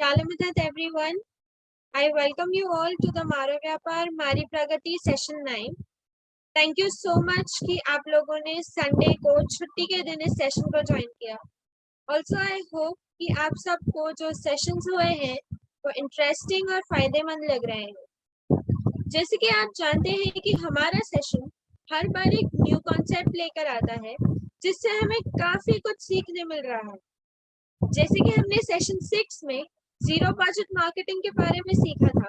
Kalamithat everyone. I welcome you all to the मारो व्यापार मारी प्रगति session 9. Thank you so much कि आप लोगों ने संडे को छुट्टी के दिन इस सेशन को ज्वाइन किया. ऑल्सो आई होप कि आप सबको जो सेशंस हुए हैं वो इंटरेस्टिंग और फायदेमंद लग रहे हैं. जैसे कि आप जानते हैं कि हमारा सेशन हर बार एक न्यू कॉन्सेप्ट लेकर आता है जिससे हमें काफी कुछ सीखने मिल रहा है. जैसे कि हमने सेशन 6 में जीरो बजट मार्केटिंग के बारे में सीखा था.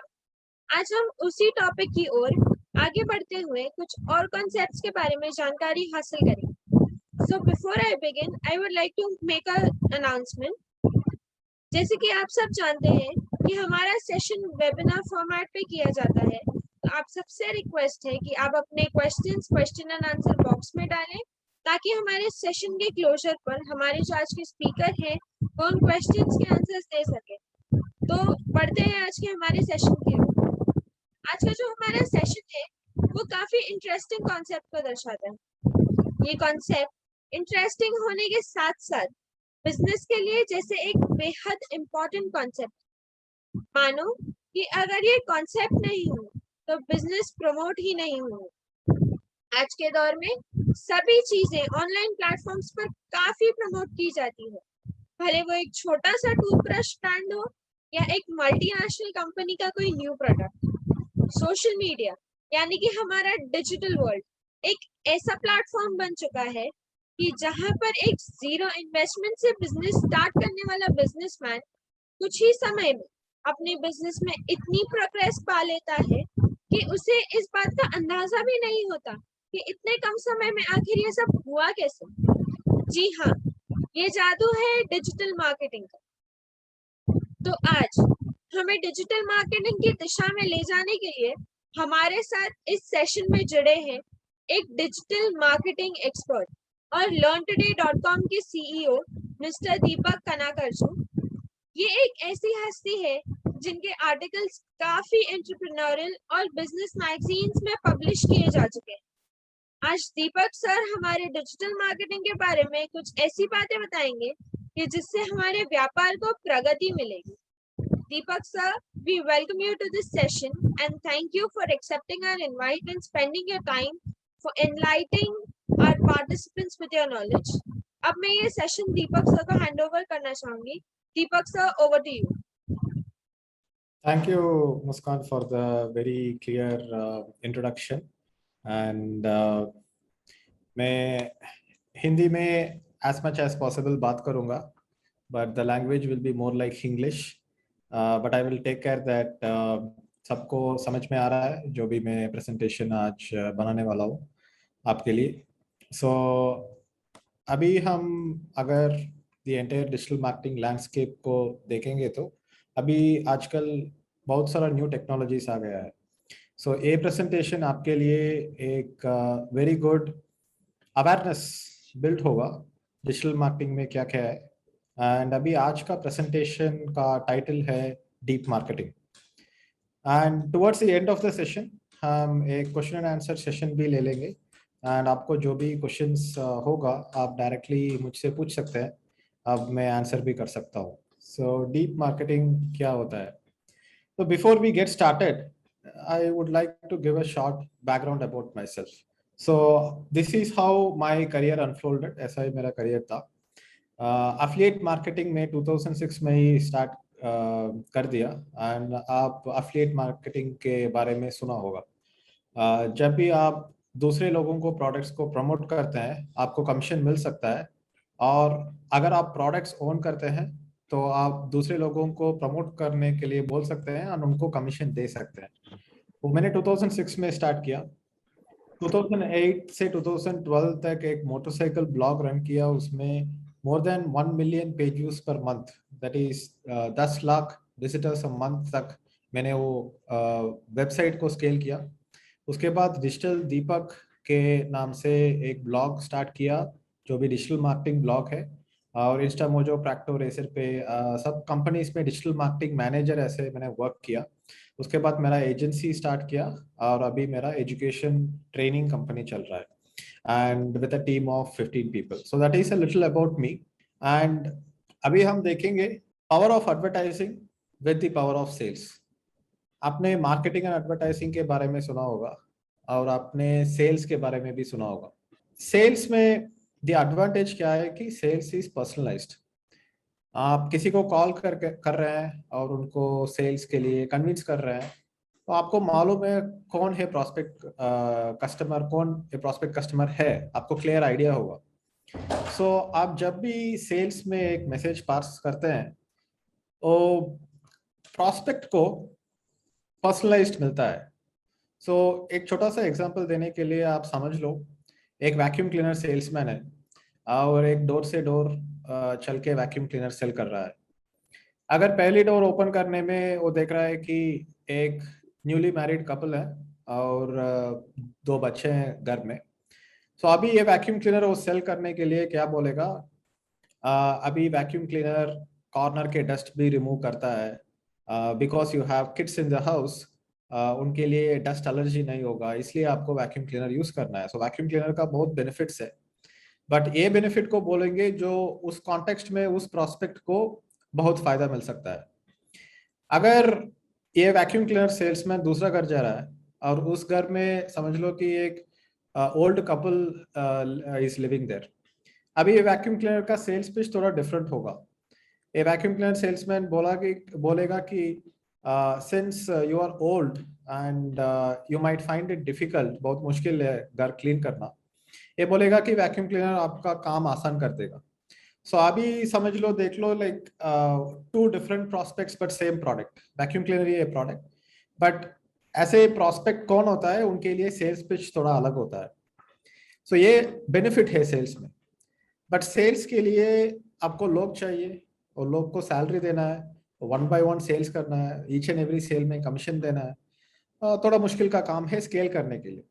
आज हम उसी टॉपिक की ओर आगे बढ़ते हुए कुछ और कॉन्सेप्ट्स के बारे में जानकारी हासिल करेंगे. So before I begin I would like to make a announcement. जैसे कि आप सब जानते हैं कि हमारा सेशन वेबिनार फॉर्मेट पे किया जाता है, तो आप सबसे रिक्वेस्ट है कि आप अपने क्वेश्चन एंड आंसर बॉक्स में डालें ताकि हमारे सेशन के क्लोजर पर हमारे जो आज के स्पीकर हैं वो उन क्वेश्चंस के आंसर्स दे सके. तो बढ़ते हैं आज के हमारे सेशन की ओर. आज का जो हमारा सेशन है वो काफी इंटरेस्टिंग कॉन्सेप्ट को दर्शाता है. ये कॉन्सेप्ट इंटरेस्टिंग होने के साथ साथ बिजनेस के लिए जैसे एक बेहद इम्पोर्टेंट कॉन्सेप्ट. मानो कि अगर ये कॉन्सेप्ट नहीं हो तो बिजनेस प्रमोट ही नहीं हो. आज के दौर में सभी चीजें ऑनलाइन प्लेटफॉर्म्स पर काफी प्रमोट की जाती है, भले वो एक छोटा सा टूथब्रश ब्रांड हो या एक मल्टीनेशनल कंपनी का कोई न्यू प्रोडक्ट. सोशल मीडिया यानी कि हमारा डिजिटल वर्ल्ड एक ऐसा प्लेटफॉर्म बन चुका है कि जहां पर एक जीरो इन्वेस्टमेंट से बिजनेस स्टार्ट करने वाला बिजनेसमैन कुछ ही समय में अपने बिजनेस में इतनी प्रोग्रेस पा लेता है कि उसे इस बात का अंदाजा भी नहीं होता कि इतने कम समय में आखिर ये सब हुआ कैसे. जी हाँ, ये जादू है डिजिटल मार्केटिंग का. तो आज हमें डिजिटल मार्केटिंग की दिशा में ले जाने के लिए हमारे साथ इस सेशन में जुड़े हैं एक डिजिटल मार्केटिंग एक्सपर्ट और LearnToday.com के सीईओ मिस्टर दीपक कनाकरजू. ये एक ऐसी हस्ती है जिनके आर्टिकल्स काफी एंटरप्रेन्योरल और बिजनेस मैगजीन्स में पब्लिश किए जा चुके हैं. आज दीपक सर हमारे डिजिटल मार्केटिंग के बारे में कुछ ऐसी बातें बताएंगे कि जिससे हमारे व्यापार को प्रगति मिलेगी. Deepak sir, we welcome you to this session and thank you for accepting our invite and spending your time for enlightening our participants with your knowledge. अब मैं ये सेशन दीपक सर को हैंड ओवर करना चाहूंगी. Deepak sir, over to you. Thank you, Muskan, for the very clear introduction. And मैं हिंदी में as much as possible बात करूँगा, but the language will be more like English. But I will take care that सबको समझ में आ रहा है जो भी मैं presentation आज बनाने वाला हूँ आपके लिए. So अभी हम अगर the entire digital marketing landscape को देखेंगे तो अभी आजकल बहुत सारा न्यू टेक्नोलॉजीज आ गया है. सो ये प्रेजेंटेशन आपके लिए एक वेरी गुड अवेयरनेस बिल्ड होगा डिजिटल मार्केटिंग में क्या क्या है. एंड अभी आज का प्रेजेंटेशन का टाइटल है deep marketing. And towards the end of the session हम एक क्वेश्चन एंड आंसर सेशन भी ले लेंगे. एंड आपको जो भी क्वेश्चंस होगा आप डायरेक्टली मुझसे पूछ सकते हैं, अब मैं आंसर भी कर सकता हूँ. सो डीप मार्केटिंग क्या होता है? So before we get started, I would like to give a short background about myself. So this is how my career unfolded. ऐसा ही मेरा career था. Affiliate marketing में 2006 में ही start कर दिया. And आप affiliate marketing के बारे में सुना होगा. जब भी आप दूसरे लोगों को products को promote करते हैं, आपको commission मिल सकता है. और अगर आप products own करते हैं तो आप दूसरे लोगों को प्रमोट करने के लिए बोल सकते हैं और उनको कमीशन दे सकते हैं. तो मैंने 2006 में स्टार्ट किया. 2008 से 2012 तक एक मोटरसाइकिल ब्लॉग रन किया. उसमें मोर than 1 million page views per month, that is 10 lakh visitors a month तक मैंने वो वेबसाइट को स्केल किया. उसके बाद डिजिटल दीपक के नाम से एक ब्लॉग स्टार्ट किया जो भी डिजिटल मार्केटिंग ब्लॉग है. और इंस्टा मोजो प्रैक्टो रेसर पे सब कंपनीज में डिजिटल मार्केटिंग मैनेजर ऐसे मैंने वर्क किया. उसके बाद मेरा एजेंसी स्टार्ट किया और अभी मेरा एजुकेशन ट्रेनिंग कंपनी चल रहा है and with a team of 15 people. So that is a little about me. And अभी हम देखेंगे power of advertising with the power of sales. आपने मार्केटिंग एंड एडवर्टाइजिंग के बारे में सुना होगा और आपने सेल्स के बारे में भी सुना होगा। सेल्स में द एडवांटेज क्या है कि सेल्स इज पर्सनलाइज्ड। आप किसी को कॉल कर रहे हैं और उनको सेल्स के लिए कन्विंस कर रहे हैं, तो आपको मालूम है कौन है प्रोस्पेक्ट कस्टमर, कौन प्रोस्पेक्ट कस्टमर है, आपको क्लियर आइडिया होगा। सो आप जब भी सेल्स में एक मैसेज पास करते हैं, तो प्रोस्पेक्ट को पर्सनलाइज्ड मिलता है। सो एक छोटा सा एग्जांपल देने के लिए आप समझ लो, एक वैक्यूम क्लीनर सेल्समैन है और एक डोर से डोर चल के वैक्यूम क्लीनर सेल कर रहा है। अगर पहली डोर ओपन करने में वो देख रहा है कि एक न्यूली मैरिड कपल है और दो बच्चे हैं घर में, तो अभी ये वैक्यूम क्लीनर वो सेल करने के लिए क्या बोलेगा, अभी वैक्यूम क्लीनर कॉर्नर के डस्ट भी रिमूव करता है because you have kids in the house, उनके लिए डस्ट एलर्जी नहीं होगा, इसलिए आपको वैक्यूम क्लीनर यूज करना है। सो वैक्यूम क्लीनर का बहुत बेनिफिट्स है, बट ये बेनिफिट को बोलेंगे जो उस कॉन्टेक्स्ट में उस प्रोस्पेक्ट को बहुत फायदा मिल सकता है। अगर ये वैक्यूम क्लीनर सेल्समैन दूसरा घर जा रहा है और उस घर में समझ लो कि एक old couple is living there, अभी ये वैक्यूम क्लीनर का सेल्स पिच थोड़ा डिफरेंट होगा। ये वैक्यूम क्लीनर सेल्समैन बोलेगा कि since you are old and you might find it difficult, बहुत मुश्किल है घर क्लीन करना, ये बोलेगा कि वैक्यूम क्लीनर आपका काम आसान कर देगा। सो अभी समझ लो, देख लो, like two different prospects but same product, vacuum cleaner ये प्रोडक्ट, बट ऐसे प्रोस्पेक्ट कौन होता है उनके लिए सेल्स पिच थोड़ा अलग होता है। सो ये बेनिफिट है सेल्स में, बट सेल्स के लिए आपको लोग चाहिए और लोग को सैलरी देना है, वन बाय वन सेल्स करना है, ईच एंड एवरी सेल में कमीशन देना है, थोड़ा मुश्किल का काम है स्केल करने के लिए।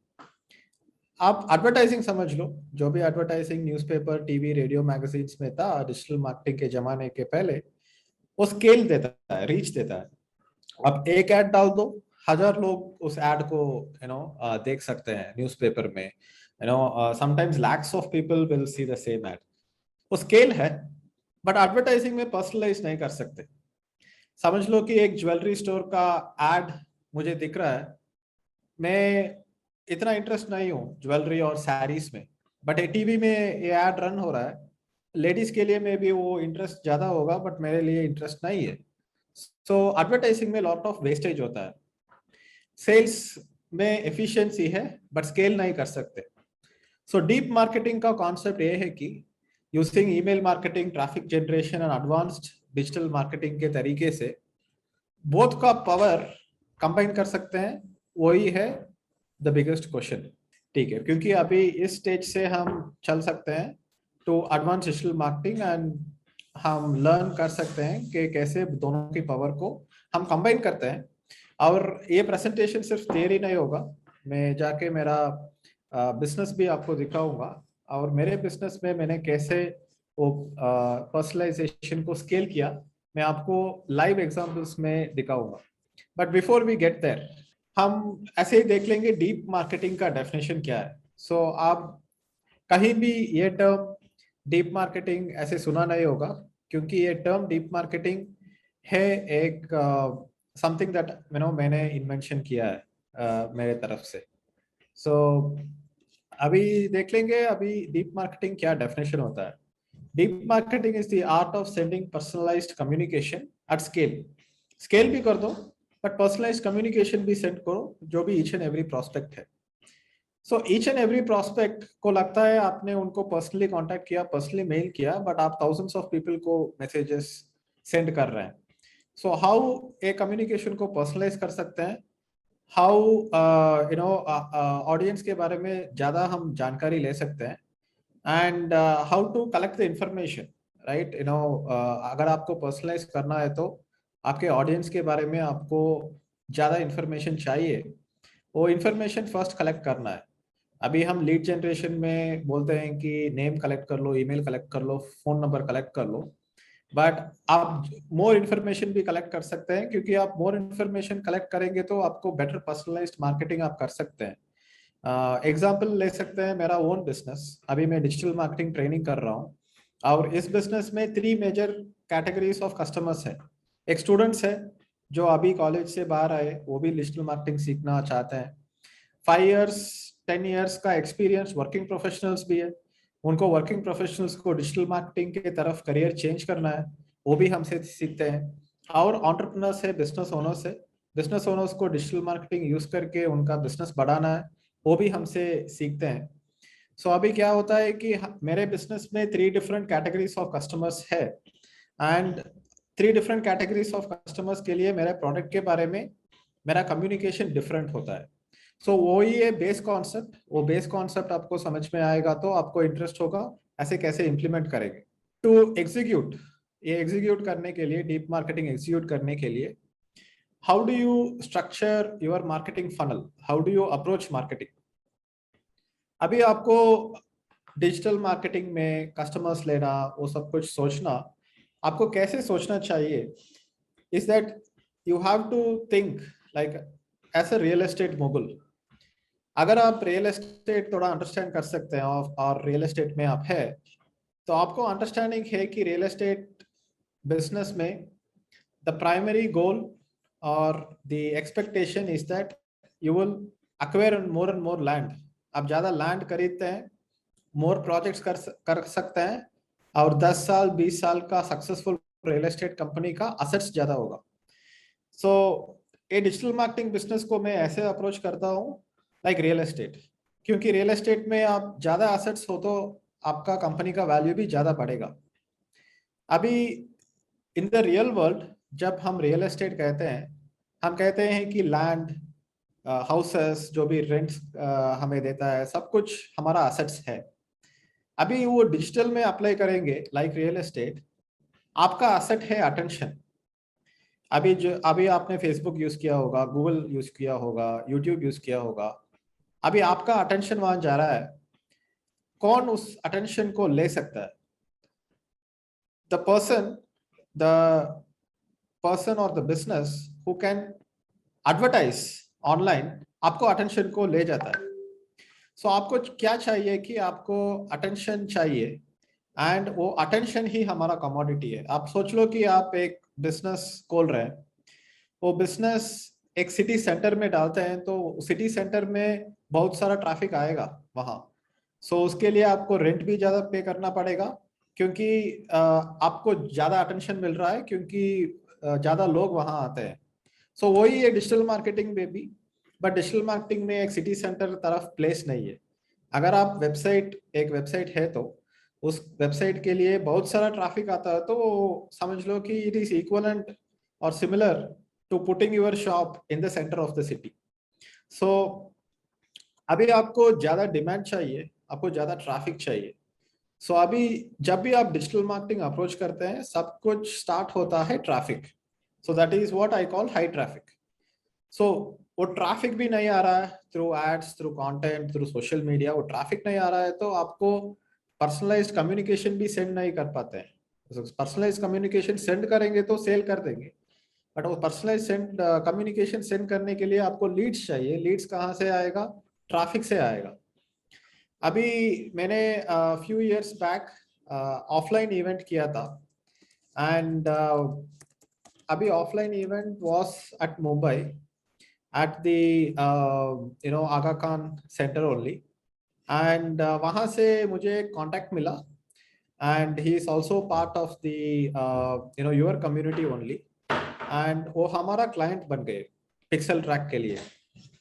आप एडवर्टाइजिंग समझ लो, जो भी advertising newspaper, TV, radio, magazines में था डिजिटल मार्केटिंग के जमाने के पहले, वो स्केल देता है, रीच देता है। अब एक ऐड डाल दो, 1000 लोग उस ऐड को देख सकते हैं न्यूज़पेपर में, sometimes lakhs of people will see the same add. वो स्केल है, बट एडवर्टाइजिंग में पर्सनलाइज नहीं कर सकते। समझ लो कि एक ज्वेलरी स्टोर का ऐड मुझे दिख रहा है, मैं इतना इंटरेस्ट नहीं हूँ ज्वेलरी और सैरीज में, बट टीवी में ये ऐड रन हो रहा है, लेडीज के लिए में भी वो इंटरेस्ट ज्यादा होगा, बट मेरे लिए इंटरेस्ट नहीं है। सो एडवर्टाइजिंग में लॉट ऑफ वेस्टेज होता है। सेल्स में एफिशिएंसी है, बट स्केल नहीं कर सकते। सो डीप मार्केटिंग का कॉन्सेप्ट ये है कि using email marketing, traffic generation and advanced digital marketing के तरीके से बोथ का पावर कंबाइन कर सकते हैं, वही है द बिगेस्ट क्वेश्चन। ठीक है, क्योंकि अभी इस स्टेज से हम चल सकते हैं to advance digital marketing and हम लर्न कर सकते हैं कि कैसे दोनों की पावर को हम कंबाइन करते हैं। और ये प्रेजेंटेशन सिर्फ थियरी नहीं होगा, मैं जाके मेरा बिजनेस भी आपको दिखाऊंगा और मेरे बिजनेस में मैंने कैसे वो पर्सनलाइजेशन को स्केल किया, मैं आपको लाइव एग्जांपल्स में दिखाऊंगा। But before we get there, हम ऐसे ही देख लेंगे डीप मार्केटिंग का डेफिनेशन क्या है। सो आप कहीं भी ये टर्म डीप मार्केटिंग ऐसे सुना नहीं होगा, क्योंकि ये टर्म डीप मार्केटिंग है एक समथिंग दैट मैंने इन्वेंशन किया है मेरे तरफ से। सो अभी देख लेंगे अभी डीप मार्केटिंग क्या डेफिनेशन होता है। Deep marketing is the art of sending personalised communication at scale. Scale भी कर दो, बट पर्सनलाइज्ड कम्युनिकेशन भी सेंड करो, जो भी ईच एंड एवरी प्रोस्पेक्ट है। So each and every prospect को लगता है आपने उनको पर्सनली कांटेक्ट किया, पर्सनली मेल किया, बट आप थाउजेंड्स ऑफ पीपल को मैसेजेस सेंड कर रहे हैं। सो हाउ ए कम्युनिकेशन को पर्सनलाइज कर सकते हैं, हाउ ऑडियंस के बारे में ज्यादा हम जानकारी ले सकते हैं, and how to collect the information, right. अगर आपको पर्सनलाइज करना है तो आपके ऑडियंस के बारे में आपको ज्यादा इंफॉर्मेशन चाहिए, वो इंफॉर्मेशन फर्स्ट कलेक्ट करना है। अभी हम लीड जनरेशन में बोलते हैं कि नेम कलेक्ट कर लो, ईमेल कलेक्ट कर लो, फोन नंबर कलेक्ट कर लो, बट आप मोर इन्फॉर्मेशन भी कलेक्ट कर सकते हैं, क्योंकि आप मोर इन्फॉर्मेशन कलेक्ट करेंगे तो आपको बेटर पर्सनलाइज्ड मार्केटिंग आप कर सकते हैं। एग्जाम्पल ले सकते हैं मेरा ओन बिजनेस, अभी मैं डिजिटल मार्केटिंग ट्रेनिंग कर रहा हूँ और इस बिजनेस में 3 मेजर कैटेगरीज ऑफ कस्टमर्स है। एक स्टूडेंट्स है, जो अभी कॉलेज से बाहर आए वो भी डिजिटल मार्केटिंग सीखना चाहते हैं। 5 इयर्स 10 इयर्स का एक्सपीरियंस वर्किंग प्रोफेशनल्स भी है, उनको वर्किंग प्रोफेशनल्स को डिजिटल मार्केटिंग के तरफ करियर चेंज करना है, वो भी हमसे सीखते हैं। और एंटरप्रेन्योर्स है, बिजनेस ओनर्स को डिजिटल मार्केटिंग यूज करके उनका बिजनेस बढ़ाना है, वो भी हमसे सीखते हैं। सो अभी क्या होता है कि मेरे बिजनेस में 3 डिफरेंट कैटेगरीज ऑफ कस्टमर्स है, and 3 different categories of customers के लिए मेरे प्रोडक्ट के बारे में मेरा कम्युनिकेशन डिफरेंट होता है। सो वही है बेस कॉन्सेप्ट, वो बेस कॉन्सेप्ट आपको समझ में आएगा तो आपको इंटरेस्ट होगा ऐसे कैसे इंप्लीमेंट करेंगे। टू एग्जीक्यूट, ये एग्जीक्यूट करने के लिए, डीप मार्केटिंग एग्जीक्यूट करने के लिए, how do you structure your marketing funnel, how do you approach marketing. अभी आपको डिजिटल मार्केटिंग में कस्टमर्स लेना, वो सब कुछ सोचना, आपको कैसे सोचना चाहिए is that you have to think like as a real estate mogul. अगर आप रियल एस्टेट थोड़ा अंडरस्टैंड कर सकते हैं और रियल एस्टेट में आप है, तो आपको अंडरस्टैंडिंग है कि रियल एस्टेट बिजनेस में द प्राइमरी गोल और the expectation is that you will acquire and more land. आप ज्यादा लैंड खरीदते हैं, मोर प्रोजेक्ट्स कर सकते हैं, और 10 साल 20 साल का सक्सेसफुल रियल एस्टेट कंपनी का असेट्स ज्यादा होगा। सो ये डिजिटल मार्केटिंग बिजनेस को मैं ऐसे अप्रोच करता हूँ लाइक रियल एस्टेट, क्योंकि रियल एस्टेट में आप ज्यादा असेट्स हो तो आपका कंपनी का वैल्यू भी ज्यादा बढ़ेगा। अभी इन द रियल वर्ल्ड जब हम रियल एस्टेट कहते हैं, हम कहते हैं कि लैंड, हाउसेस जो भी रेंट हमें देता है, सब कुछ हमारा असेट्स है। अभी वो डिजिटल में अप्लाई करेंगे लाइक रियल एस्टेट, आपका असेट है अटेंशन। अभी आपने फेसबुक यूज किया होगा, गूगल यूज किया होगा, यूट्यूब यूज किया होगा, अभी आपका अटेंशन वहां जा रहा है, कौन उस अटेंशन को ले सकता है? द पर्सन द पर्सन और the business who can advertise online आपको अटेंशन को ले जाता है। सो आपको क्या चाहिए कि आपको अटेंशन चाहिए, एंड वो अटेंशन ही हमारा कमोडिटी है। आप सोच लो कि आप एक बिजनेस खोल रहे हैं, वो बिजनेस एक सिटी सेंटर में डालते हैं, तो सिटी सेंटर में बहुत सारा ट्रैफिक आएगा वहां। सो उसके लिए आपको रेंट भी ज्यादा पे करना पड़ेगा, क्योंकि आपको ज्यादा अटेंशन मिल रहा है, क्योंकि ज्यादा लोग वहां आते हैं। सो वही है डिजिटल मार्केटिंग में भी, बट डिजिटल मार्केटिंग में एक सिटी सेंटर तरफ प्लेस नहीं है। अगर आप एक वेबसाइट है तो उस वेबसाइट के लिए बहुत सारा ट्रैफिक आता है, तो समझ लो कि इट इज इक्वलेंट और similar to putting your shop in the centre of the city. So अभी आपको ज्यादा डिमांड चाहिए, आपको ज्यादा ट्रैफिक चाहिए। सो अभी जब भी आप डिजिटल मार्केटिंग अप्रोच करते हैं, सब कुछ स्टार्ट होता है traffic. So that is what I call high traffic. So वो ट्रैफिक भी नहीं आ रहा है through ads, through content, through social media, वो ट्रैफिक नहीं आ रहा है, तो आपको पर्सनलाइज्ड कम्युनिकेशन भी सेंड नहीं कर पाते हैं। पर्सनलाइज्ड कम्युनिकेशन सेंड करेंगे तो सेल कर देंगे, बट वो पर्सनलाइज कम्युनिकेशन सेंड करने के लिए आपको लीड्स चाहिए। लीड्स कहाँ से आएगा? ट्रैफिक से आएगा। अभी मैंने few years back offline event किया था, एंड अभी offline event was at Mumbai at the Aga Khan Center only, and वहाँ से मुझे कांटेक्ट मिला, and he is also part of the your community only, and वो हमारा क्लाइंट बन गए पिक्सल ट्रैक के लिए।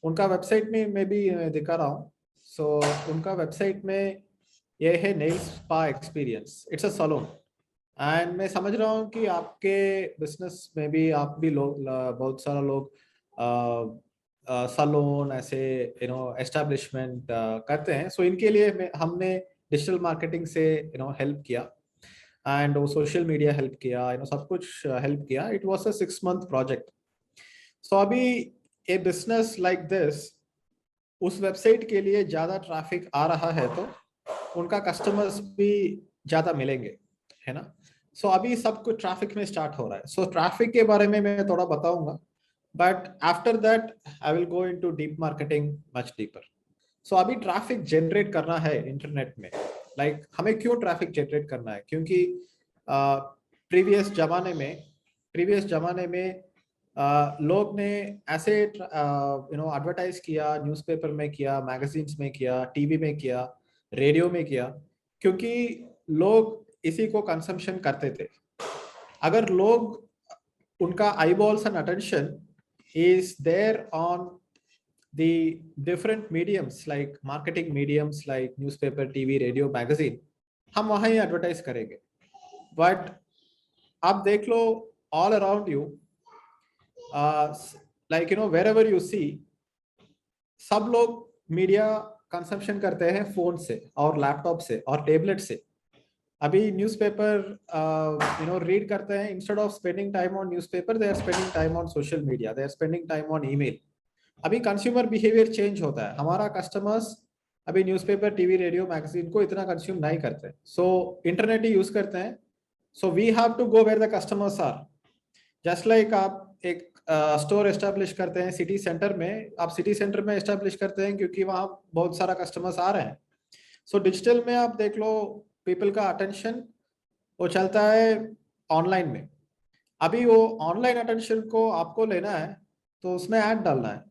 उनका वेबसाइट में मैं भी दिखा रहा हूँ। सो उनका वेबसाइट में ये है nail spa experience, it's a salon. And मैं समझ रहा हूँ कि आपके बिजनेस में भी आप भी लोग बहुत सारा लोग सैलून ऐसे एस्टेब्लिशमेंट करते हैं। सो इनके लिए हमने डिजिटल मार्केटिंग से हेल्प किया, एंड वो सोशल मीडिया हेल्प किया, सब कुछ हेल्प किया। It was a 6 month project. So अभी ए बिजनेस लाइक दिस, उस वेबसाइट के लिए ज्यादा ट्रैफिक आ रहा है तो उनका कस्टमर्स भी ज्यादा मिलेंगे, है ना। सो अभी सब कुछ ट्रैफिक में स्टार्ट हो रहा है। सो ट्रैफिक के बारे में मैं थोड़ा बताऊंगा, but after that I will go into deep marketing much deeper. So अभी ट्रैफिक जनरेट करना है इंटरनेट में, लाइक हमें क्यों ट्रैफिक जनरेट करना है? क्योंकि प्रीवियस जमाने में लोग ने ऐसे एडवर्टाइज किया, न्यूज़पेपर में किया, मैगजीन्स में किया, टीवी में किया, रेडियो में किया, क्योंकि लोग इसी को कंजम्पशन करते थे। अगर लोग उनका eyeballs and attention is there on the different mediums like marketing mediums like newspaper, TV, radio, magazine, हम वहाँ ही एडवर्टाइज करेंगे। बट आप देख लो all around you, like wherever you see, सब लोग मीडिया कंजम्पशन करते हैं फोन से और लैपटॉप से और टेबलेट से। अभी न्यूज़पेपर रीड करते हैं, instead of spending time on newspaper they are spending time on social media, they are spending time on email. अभी कंज्यूमर बिहेवियर चेंज होता है, हमारा कस्टमर्स अभी न्यूज़पेपर, टीवी, रेडियो, मैगजीन को इतना कंज्यूम नहीं करते, सो इंटरनेट ही यूज करते हैं। So we have to go where the customers are. Just like आप एक स्टोर एस्टेब्लिश करते हैं सिटी सेंटर में, आप सिटी सेंटर में एस्टेब्लिश करते हैं क्योंकि वहाँ बहुत सारा कस्टमर्स आ रहे हैं। सो डिजिटल में आप देख लो, पीपल का अटेंशन वो चलता है ऑनलाइन में। अभी वो ऑनलाइन अटेंशन को आपको लेना है तो उसमें ऐड डालना है।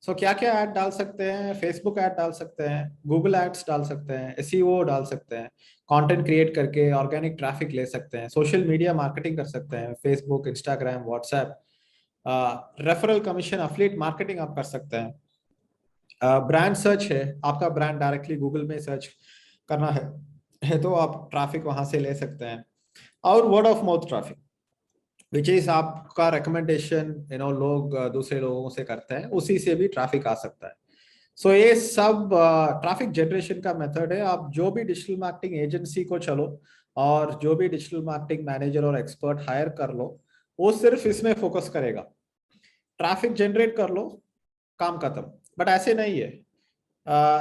सो क्या क्या ऐड डाल सकते हैं? फेसबुक ऐड डाल सकते हैं, गूगल एड्स डाल सकते हैं, एसईओ डाल सकते हैं, कंटेंट क्रिएट करके ऑर्गेनिक ट्रैफिक ले सकते हैं, सोशल मीडिया मार्केटिंग कर सकते हैं, Facebook, Instagram, WhatsApp, referral commission, affiliate marketing आप कर सकते हैं। ब्रांड सर्च है, आपका ब्रांड डायरेक्टली गूगल में सर्च करना है तो आप ट्रैफिक वहां से ले सकते हैं। और word of mouth traffic, which is आपका रिकमेंडेशन लोग दूसरे लोगों से करते हैं, उसी से भी ट्रैफिक आ सकता है। सो ये सब ट्रैफिक जनरेशन का मेथड है। आप जो भी डिजिटल मार्केटिंग एजेंसी को चलो और जो भी डिजिटल मार्केटिंग मैनेजर और एक्सपर्ट हायर कर लो, वो सिर्फ इसमें फोकस करेगा, ट्रैफिक जनरेट कर लो, काम खत्म। बट ऐसे नहीं है।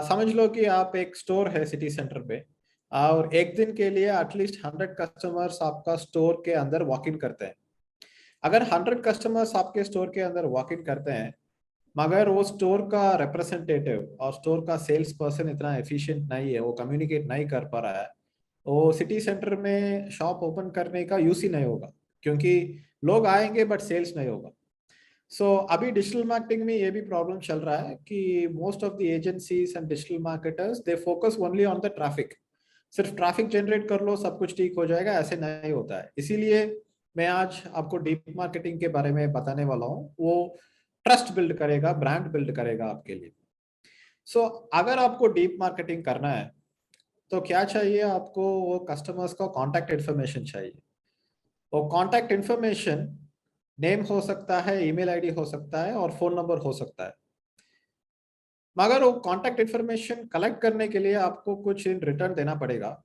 समझ लो कि आप एक स्टोर है सिटी सेंटर पे और एक दिन के लिए एटलीस्ट 100 कस्टमर्स आपका स्टोर के अंदर वॉक इन करते हैं। अगर 100 कस्टमर्स आपके स्टोर के अंदर वॉक इन करते हैं, मगर वो स्टोर का रिप्रेजेंटेटिव और स्टोर का सेल्स पर्सन इतना एफिशिएंट नहीं है, वो कम्युनिकेट नहीं कर पा रहा है, वो सिटी सेंटर में शॉप ओपन करने का यूज ही नहीं होगा, क्योंकि लोग आएंगे बट सेल्स नहीं होगा। अभी डिजिटल मार्केटिंग में ये भी प्रॉब्लम चल रहा है कि most of the agencies and digital marketers they focus only on the traffic. सिर्फ ट्रैफिक जनरेट कर लो सब कुछ ठीक हो जाएगा, ऐसे नहीं होता है। इसीलिए मैं आज आपको डीप मार्केटिंग के बारे में बताने वाला हूँ। वो ट्रस्ट बिल्ड करेगा, ब्रांड बिल्ड करेगा आपके लिए। अगर आपको डीप मार्केटिंग करना है तो क्या चाहिए आपको? वो कस्टमर्स का कॉन्टैक्ट इन्फॉर्मेशन चाहिए। वो कॉन्टैक्ट इन्फॉर्मेशन नेम हो सकता है, ईमेल आईडी हो सकता है और फोन नंबर हो सकता है। मगर वो कॉन्टैक्ट इन्फॉर्मेशन कलेक्ट करने के लिए आपको कुछ इन रिटर्न देना पड़ेगा।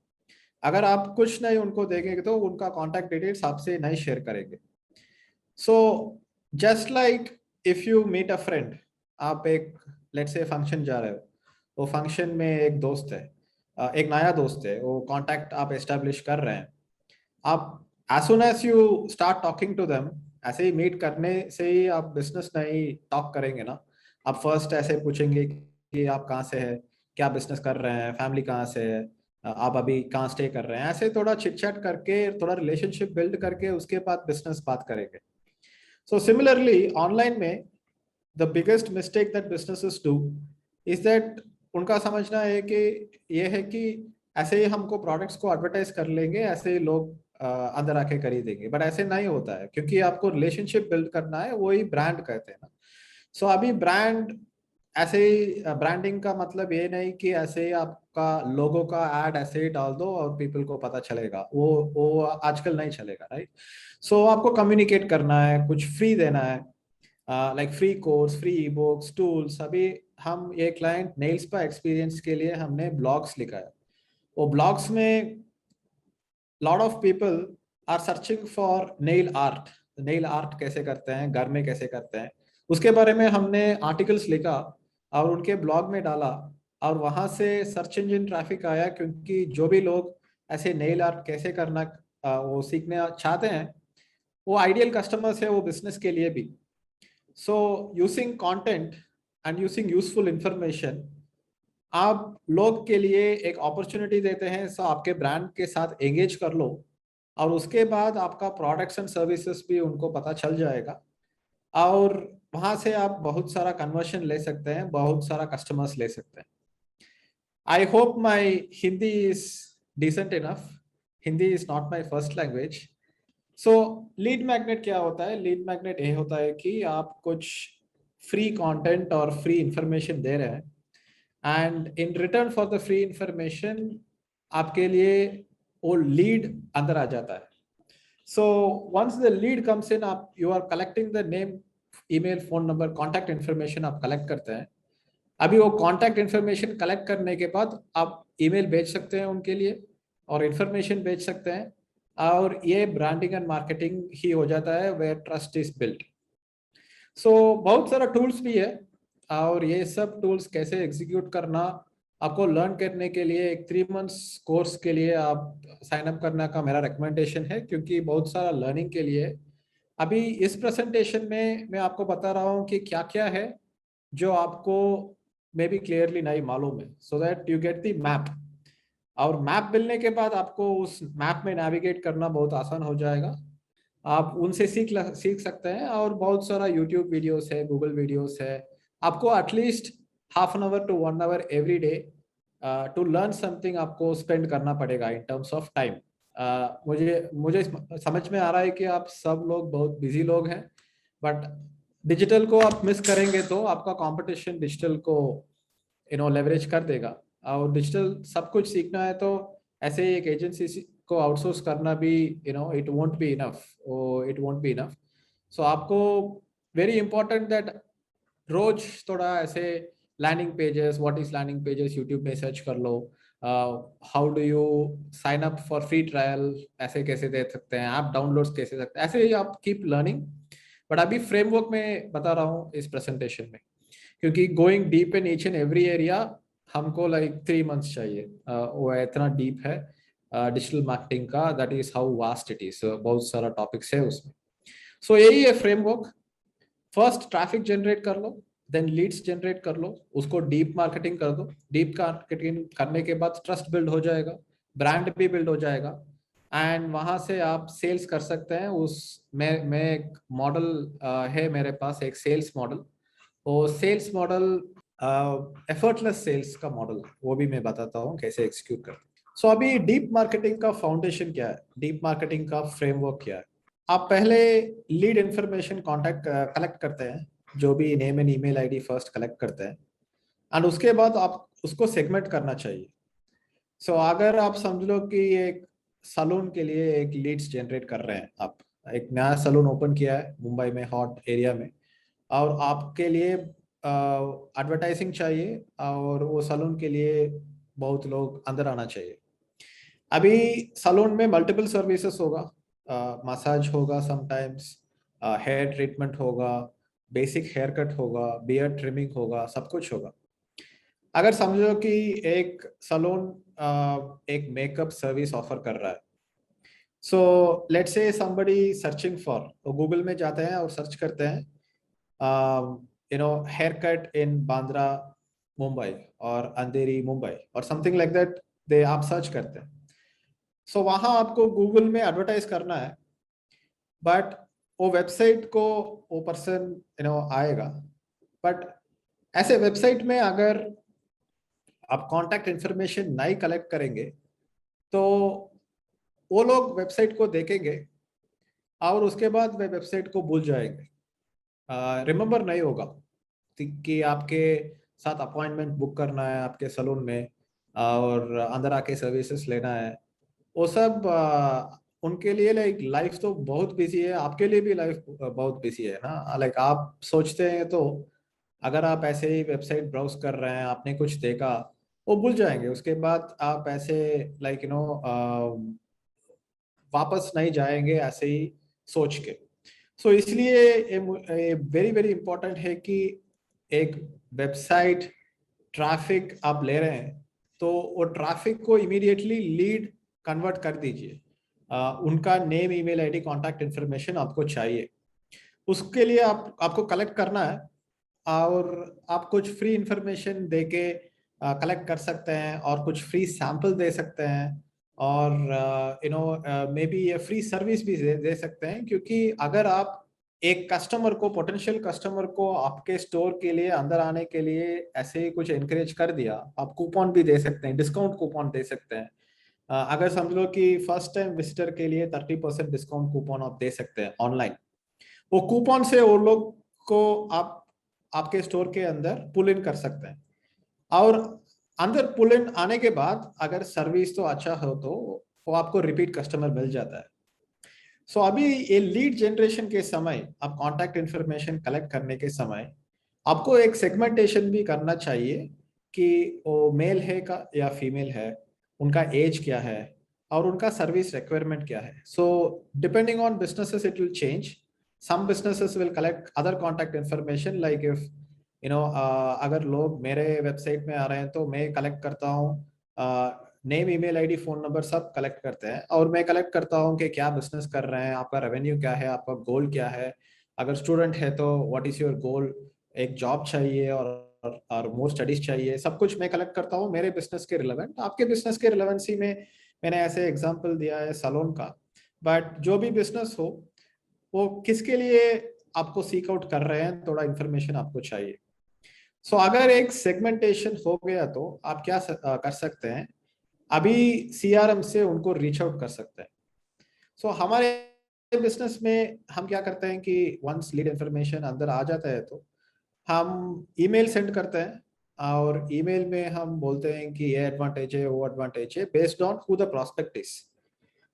अगर आप कुछ नहीं उनको देंगे तो उनका कॉन्टैक्ट डिटेल्स आपसे नहीं शेयर करेंगे। So just like if you meet a friend, आप एक लेट्स से फंक्शन जा रहे हो, वो फंक्शन में एक दोस्त है, एक नया दोस्त है, वो कॉन्टैक्ट आप एस्टेब्लिश कर रहे हैं। आप as soon as you start talking to them, ऐसे ही मीट करने से ही आप बिजनेस नहीं टॉक करेंगे ना। आप फर्स्ट ऐसे पूछेंगे कि आप कहाँ से है, क्या बिजनेस कर रहे हैं, फैमिली कहाँ से है, आप अभी कहाँ स्टे कर रहे हैं, ऐसे थोड़ा चिट चैट करके थोड़ा रिलेशनशिप बिल्ड करके उसके बाद बिजनेस बात करेंगे। सो सिमिलरली ऑनलाइन में the biggest mistake that businesses do is that उनका समझना है कि ये है कि ऐसे ही हमको प्रोडक्ट्स को एडवर्टाइज कर लेंगे, ऐसे ही लोग अंदर आके खरीदेंगे। बट ऐसे नहीं होता है, क्योंकि आपको रिलेशनशिप बिल्ड करना है, वही ब्रांड कहते हैं ना। अभी ब्रांड ऐसे ही, ब्रांडिंग का मतलब ये नहीं कि ऐसे ही आपका लोगो का एड ऐसे ही डाल दो और पीपल को पता चलेगा, वो आजकल नहीं चलेगा, राइट। आपको कम्युनिकेट करना है, कुछ फ्री देना है, like free course, free e books, tools. अभी हम ये क्लाइंट नेल्स पर एक्सपीरियंस के लिए हमने ब्लॉग्स लिखा है। वो ब्लॉग्स में lot of people are searching for nail art. Nail art कैसे करते हैं, घर में कैसे करते हैं, उसके बारे में हमने आर्टिकल्स लिखा और उनके ब्लॉग में डाला, और वहां से सर्च इंजन ट्रैफिक आया, क्योंकि जो भी लोग ऐसे नेल आर्ट कैसे करना वो सीखने चाहते हैं, वो आइडियल कस्टमर्स है वो बिजनेस के लिए भी। Using content and using useful information, आप लोग के लिए एक अपॉर्चुनिटी देते हैं। आपके ब्रांड के साथ एंगेज कर लो और उसके बाद आपका प्रोडक्ट्स एंड सर्विसेज भी उनको पता चल जाएगा। और वहां से आप बहुत सारा कन्वर्शन ले सकते हैं, बहुत सारा कस्टमर्स ले सकते हैं। I hope my Hindi is decent enough. Hindi is not my first language. So lead magnet क्या होता है? लीड मैग्नेट ये होता है कि आप कुछ फ्री कंटेंट और फ्री इंफॉर्मेशन दे रहे हैं, and in return for the free information आपके लिए वो लीड अंदर आ जाता है। So once the lead comes in, आप you are collecting the name, email, phone number, contact information आप कलेक्ट करते हैं। अभी वो कॉन्टैक्ट इन्फॉर्मेशन कलेक्ट करने के बाद आप ईमेल भेज सकते हैं उनके लिए और इन्फॉर्मेशन भेज सकते हैं, और ये ब्रांडिंग एंड मार्केटिंग ही हो जाता है, वेयर ट्रस्ट इज बिल्ट। सो बहुत सारा टूल्स भी है, और ये सब टूल्स कैसे एग्जीक्यूट करना आपको लर्न करने के लिए एक 3 मंथ्स कोर्स के लिए आप साइन अप करने का मेरा रिकमेंडेशन है, क्योंकि बहुत सारा लर्निंग के लिए। अभी इस प्रेजेंटेशन में मैं आपको बता रहा हूँ कि क्या क्या है जो आपको मे बी क्लियरली नहीं मालूम है, so that you get the map. और मैप मिलने के बाद आपको उस मैप में नेविगेट करना बहुत आसान हो जाएगा। आप उनसे सीख सकते हैं, और बहुत सारा यूट्यूब वीडियोस है, गूगल वीडियोस है। आपको at least half an hour to 1 hour every day to learn something आपको स्पेंड करना पड़ेगा इन टर्म्स ऑफ टाइम। मुझे मुझे समझ में आ रहा है कि आप सब लोग बहुत बिजी लोग हैं, बट डिजिटल को आप मिस करेंगे तो आपका कंपटीशन डिजिटल को लेवरेज कर देगा। और डिजिटल सब कुछ सीखना है तो ऐसे ही एक एजेंसी को आउटसोर्स करना भी it won't be enough, it won't be enough. So आपको वेरी इंपॉर्टेंट दैट रोज थोड़ा ऐसे landing pages, what is landing pages, YouTube में सर्च कर लो। How do you sign up for free trial, ऐसे कैसे दे सकते हैं, ऐप डाउनलोड्स कैसे सकते हैं, ऐसे ही आप कीप लर्निंग। बट अभी फ्रेमवर्क में बता रहा हूँ इस प्रेजेंटेशन में, क्योंकि going deep in each and every area हमको लाइक 3 मंथ्स चाहिए। वो इतना डीप है डिजिटल मार्केटिंग का, that is how vast it is, बहुत सारा टॉपिक्स है उसमें। सो यही है फ्रेमवर्क। फर्स्ट ट्रैफिक जनरेट कर लो, देन लीड्स जनरेट कर लो, उसको डीप मार्केटिंग कर दो। डीप मार्केटिंग करने के बाद ट्रस्ट बिल्ड हो जाएगा, ब्रांड भी बिल्ड हो जाएगा, एंड वहां से आप सेल्स कर सकते हैं। मैं एक मॉडल है मेरे पास, एक सेल्स मॉडल। वो सेल्स मॉडल एफर्टलेस सेल्स का मॉडल, वो भी मैं बताता हूँ कैसे एग्जीक्यूट करते हैं। सो अभी डीप मार्केटिंग का फाउंडेशन क्या है, डीप मार्केटिंग का फ्रेमवर्क क्या है? आप पहले लीड इंफॉर्मेशन कॉन्टैक्ट कलेक्ट करते हैं, जो भी name and email ID first collect करते हैं, एंड उसके बाद आप उसको सेगमेंट करना चाहिए। सो अगर आप समझ लो कि एक सलून के लिए एक लीड्स जनरेट कर रहे हैं, आप एक नया सलून ओपन किया है मुंबई में, हॉट एरिया में, और आपके लिए एडवर्टाइजिंग चाहिए, और वो सलून के लिए बहुत लोग अंदर आना चाहिए। अभी सलून में मल्टीपल सर्विसेज होगा, मसाज होगा, समटाइम्स हेयर ट्रीटमेंट होगा, बेसिक हेयर कट होगा, बियर्ड ट्रिमिंग होगा, सब कुछ होगा। अगर समझो कि एक सलून एक मेकअप सर्विस ऑफर कर रहा है, so let's say somebody searching for, तो गूगल में जाते हैं और सर्च करते हैं haircut in Bandra Mumbai और अंधेरी मुंबई और समथिंग लाइक दैट, दे आप सर्च करते हैं। सो वहां आपको गूगल में एडवर्टाइज करना है, बट वो वेबसाइट को वो पर्सन आएगा। बट ऐसे वेबसाइट में अगर आप कांटेक्ट इंफॉर्मेशन नहीं कलेक्ट करेंगे तो वो लोग वेबसाइट को देखेंगे और उसके बाद वे वेबसाइट को भूल जाएंगे, रिमेम्बर नहीं होगा कि आपके साथ अपॉइंटमेंट बुक करना है आपके सलून में और अंदर आके सर्विसेज लेना है। वो सब उनके लिए लाइक लाइफ तो बहुत बिजी है, आपके लिए भी लाइफ बहुत बिजी है ना। लाइक आप सोचते हैं तो अगर आप ऐसे ही वेबसाइट ब्राउज कर रहे हैं, आपने कुछ देखा, वो भूल जाएंगे। उसके बाद आप ऐसे लाइक वापस नहीं जाएंगे ऐसे ही सोच के। सो इसलिए वेरी वेरी इंपॉर्टेंट है कि एक वेबसाइट ट्रैफिक आप ले रहे हैं तो वो ट्रैफिक को इमीडिएटली लीड कन्वर्ट कर दीजिए। उनका name, email ID, contact information आपको चाहिए। उसके लिए आपको कलेक्ट करना है, और आप कुछ फ्री इंफॉर्मेशन देके कलेक्ट कर सकते हैं और कुछ फ्री सैंपल दे सकते हैं, और मे बी ये फ्री सर्विस भी दे सकते हैं। क्योंकि अगर आप एक कस्टमर को, पोटेंशियल कस्टमर को आपके स्टोर के लिए अंदर आने के लिए ऐसे ही कुछ एनकरेज कर दिया, आप कूपन भी दे सकते हैं, डिस्काउंट कूपन दे सकते हैं। अगर समझ लो कि फर्स्ट टाइम विजिटर के लिए 30% डिस्काउंट कूपन आप दे सकते हैं ऑनलाइन। वो कूपन से वो लोग को आप आपके स्टोर के अंदर पुल इन कर सकते हैं, और अंदर पुल इन आने के बाद अगर सर्विस तो अच्छा हो तो वो आपको रिपीट कस्टमर मिल जाता है। सो अभी ये लीड जनरेशन के समय, आप कॉन्टैक्ट इंफॉर्मेशन कलेक्ट करने के समय आपको एक सेगमेंटेशन भी करना चाहिए कि वो मेल है का या फीमेल है, उनका एज क्या है और उनका सर्विस रिक्वायरमेंट क्या है। So depending on businesses it will change. Some businesses will collect other contact information, like if अगर लोग मेरे वेबसाइट में आ रहे हैं तो मैं कलेक्ट करता हूँ name, email ID, phone number सब कलेक्ट करते हैं, और मैं कलेक्ट करता हूँ कि क्या बिजनेस कर रहे हैं, आपका रेवेन्यू क्या है, आपका गोल क्या है। अगर स्टूडेंट है तो व्हाट इज योर गोल, एक जॉब चाहिए और मोर स्टडीज चाहिए, सब कुछ मैं कलेक्ट करता हूँ मेरे बिजनेस के रिलेवेंट। आपके बिजनेस के रिलेवेंसी में मैंने ऐसे एग्जांपल दिया है सैलून का, बट जो भी बिजनेस हो वो किसके लिए आपको सीक आउट कर रहे हैं, थोड़ा इन्फॉर्मेशन आपको चाहिए। सो अगर एक सेगमेंटेशन हो गया तो आप क्या कर सकते हैं, अभी सीआरएम से उनको रीच आउट कर सकते हैं। सो हमारे बिजनेस में हम क्या करते हैं कि वंस लीड इंफॉर्मेशन अंदर आ जाता है तो हम ईमेल सेंड करते हैं, और ईमेल में हम बोलते हैं कि ये एडवांटेज है, वो एडवांटेज है, based on who the prospect is.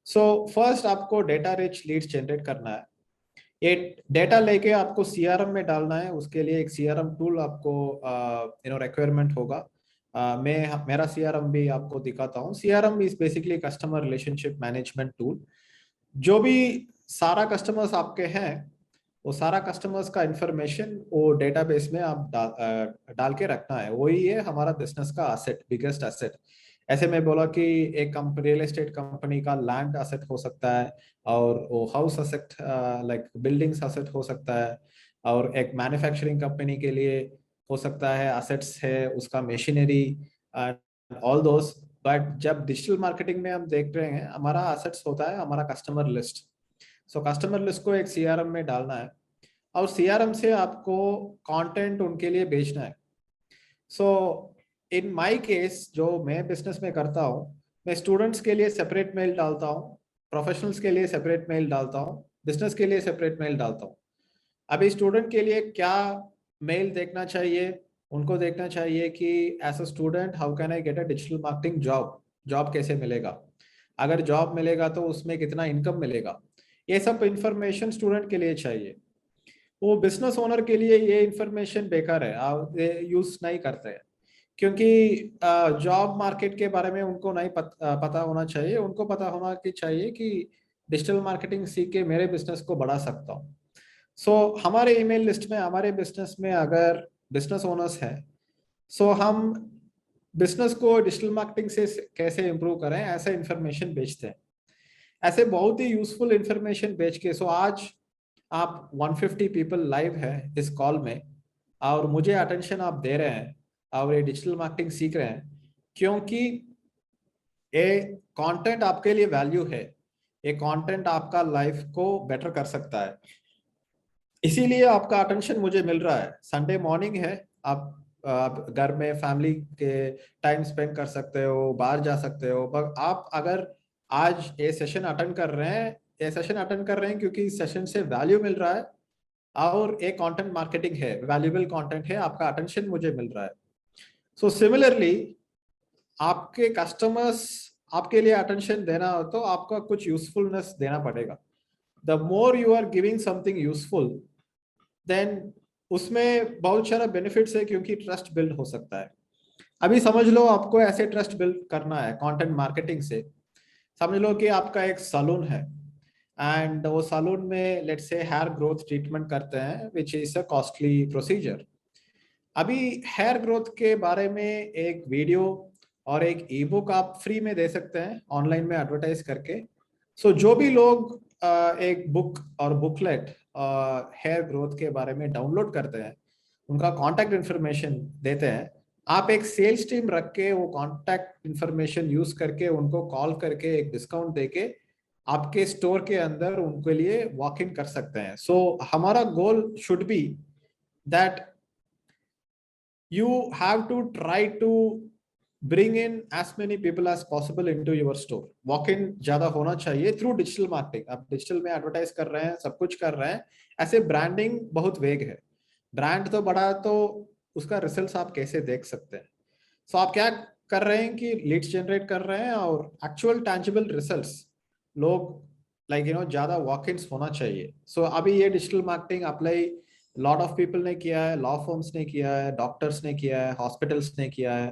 So first आपको डेटा रिच लीड्स जनरेट करना है। ये डेटा लेके आपको सीआरएम में डालना है, उसके लिए एक सीआरएम टूल आपको रिक्वायरमेंट होगा। मैं मेरा सीआरएम भी आपको दिखाता हूँ। CRM is basically customer relationship management tool. जो भी सारा कस्टमर्स आपके हैं, वो सारा कस्टमर्स का इंफॉर्मेशन वो डेटाबेस में आप डाल के रखना है, वही है हमारा बिजनेस का एसेट, बिगेस्ट एसेट। ऐसे में बोला कि एक रियल एस्टेट कंपनी का लैंड एसेट हो सकता है, और वो house asset like buildings asset हो सकता है, और एक मैन्युफैक्चरिंग कंपनी के लिए हो सकता है एसेट्स है उसका मशीनरी ऑल दोस। बट जब डिजिटल मार्केटिंग में हम देख रहे हैं, हमारा एसेट्स होता है हमारा customer list. So customer list को एक सीआरएम में डालना है, और सीआरएम से आपको कंटेंट उनके लिए बेचना है। सो इन माय केस जो मैं बिजनेस में करता हूँ, मैं स्टूडेंट्स के लिए सेपरेट मेल डालता हूँ, प्रोफेशनल्स के लिए सेपरेट मेल डालता हूँ, बिजनेस के लिए सेपरेट मेल डालता हूँ। अभी स्टूडेंट के लिए क्या मेल देखना चाहिए, उनको देखना चाहिए कि as a student how can I get a digital marketing job, job कैसे मिलेगा, अगर जॉब मिलेगा तो उसमें कितना इनकम मिलेगा, ये सब इंफॉर्मेशन स्टूडेंट के लिए चाहिए। वो बिजनेस ओनर के लिए ये इंफॉर्मेशन बेकार है, आप यूज नहीं करते हैं, क्योंकि जॉब मार्केट के बारे में उनको नहीं पता होना चाहिए। उनको पता होना कि चाहिए कि डिजिटल मार्केटिंग सीख के मेरे बिजनेस को बढ़ा सकता हूँ। सो हमारे ईमेल लिस्ट में, हमारे बिजनेस में अगर बिजनेस ओनर्स हैं, सो हम बिजनेस को डिजिटल मार्केटिंग से कैसे इम्प्रूव करें ऐसा इंफॉर्मेशन बेचते हैं, ऐसे बहुत ही यूजफुल इंफॉर्मेशन बेच के। सो आज आप 150 पीपल लाइव है इस कॉल में, और मुझे अटेंशन आप दे रहे हैं और ये डिजिटल मार्केटिंग सीख रहे हैं, क्योंकि ये कंटेंट आपके लिए वैल्यू है, ये कंटेंट आपका लाइफ को बेटर कर सकता है, इसीलिए आपका अटेंशन मुझे मिल रहा है। संडे मॉर्निंग है, आप घर में फैमिली के टाइम स्पेंड कर सकते हो, बाहर जा सकते हो, पर आप अगर आज ये सेशन अटेंड कर रहे हैं, ये सेशन अटेंड कर रहे हैं क्योंकि इस सेशन से वैल्यू मिल रहा है, और एक कंटेंट मार्केटिंग है, वैल्यूएबल कंटेंट है, आपका अटेंशन मुझे मिल रहा है। सो सिमिलरली आपके कस्टमर्स आपके लिए अटेंशन देना हो तो आपका कुछ यूजफुलनेस देना पड़ेगा। The more you are giving something useful, then उसमें बहुत सारा बेनिफिट्स है, क्योंकि ट्रस्ट बिल्ड हो सकता है। अभी समझ लो आपको ऐसे ट्रस्ट बिल्ड करना है कंटेंट मार्केटिंग से। समझ लो कि आपका एक सैलून है, एंड वो सैलून में let's say hair growth treatment करते हैं, which is a costly procedure. अभी हेयर ग्रोथ के बारे में एक वीडियो और एक ई बुक आप फ्री में दे सकते हैं ऑनलाइन में एडवर्टाइज करके। सो जो भी लोग एक बुक और बुकलेट हेयर ग्रोथ के बारे में डाउनलोड करते हैं, उनका कांटेक्ट इंफॉर्मेशन देते हैं, आप एक सेल्स टीम रख के वो कांटेक्ट इंफॉर्मेशन यूज करके उनको कॉल करके एक डिस्काउंट देके आपके स्टोर के अंदर उनके लिए वॉक इन कर सकते हैं. सो हमारा goal should be that you have to try to bring in as many people as possible into your store. Walk in ज्यादा होना चाहिए थ्रू डिजिटल मार्केटिंग. आप डिजिटल में एडवर्टाइज कर रहे हैं, सब कुछ कर रहे हैं, ऐसे ब्रांडिंग बहुत वेग है. ब्रांड तो बड़ा, तो उसका रिजल्ट्स आप कैसे देख सकते हैं. सो आप क्या कर रहे हैं कि लीड्स जनरेट कर रहे हैं और एक्चुअल टैंजिबल रिजल्ट्स लोग ज्यादा वॉक इन्स होना चाहिए. सो अभी ये digital marketing apply lot of people ने किया है, लॉ फर्म्स ने किया है, डॉक्टर्स ने किया है, हॉस्पिटल्स ने किया है.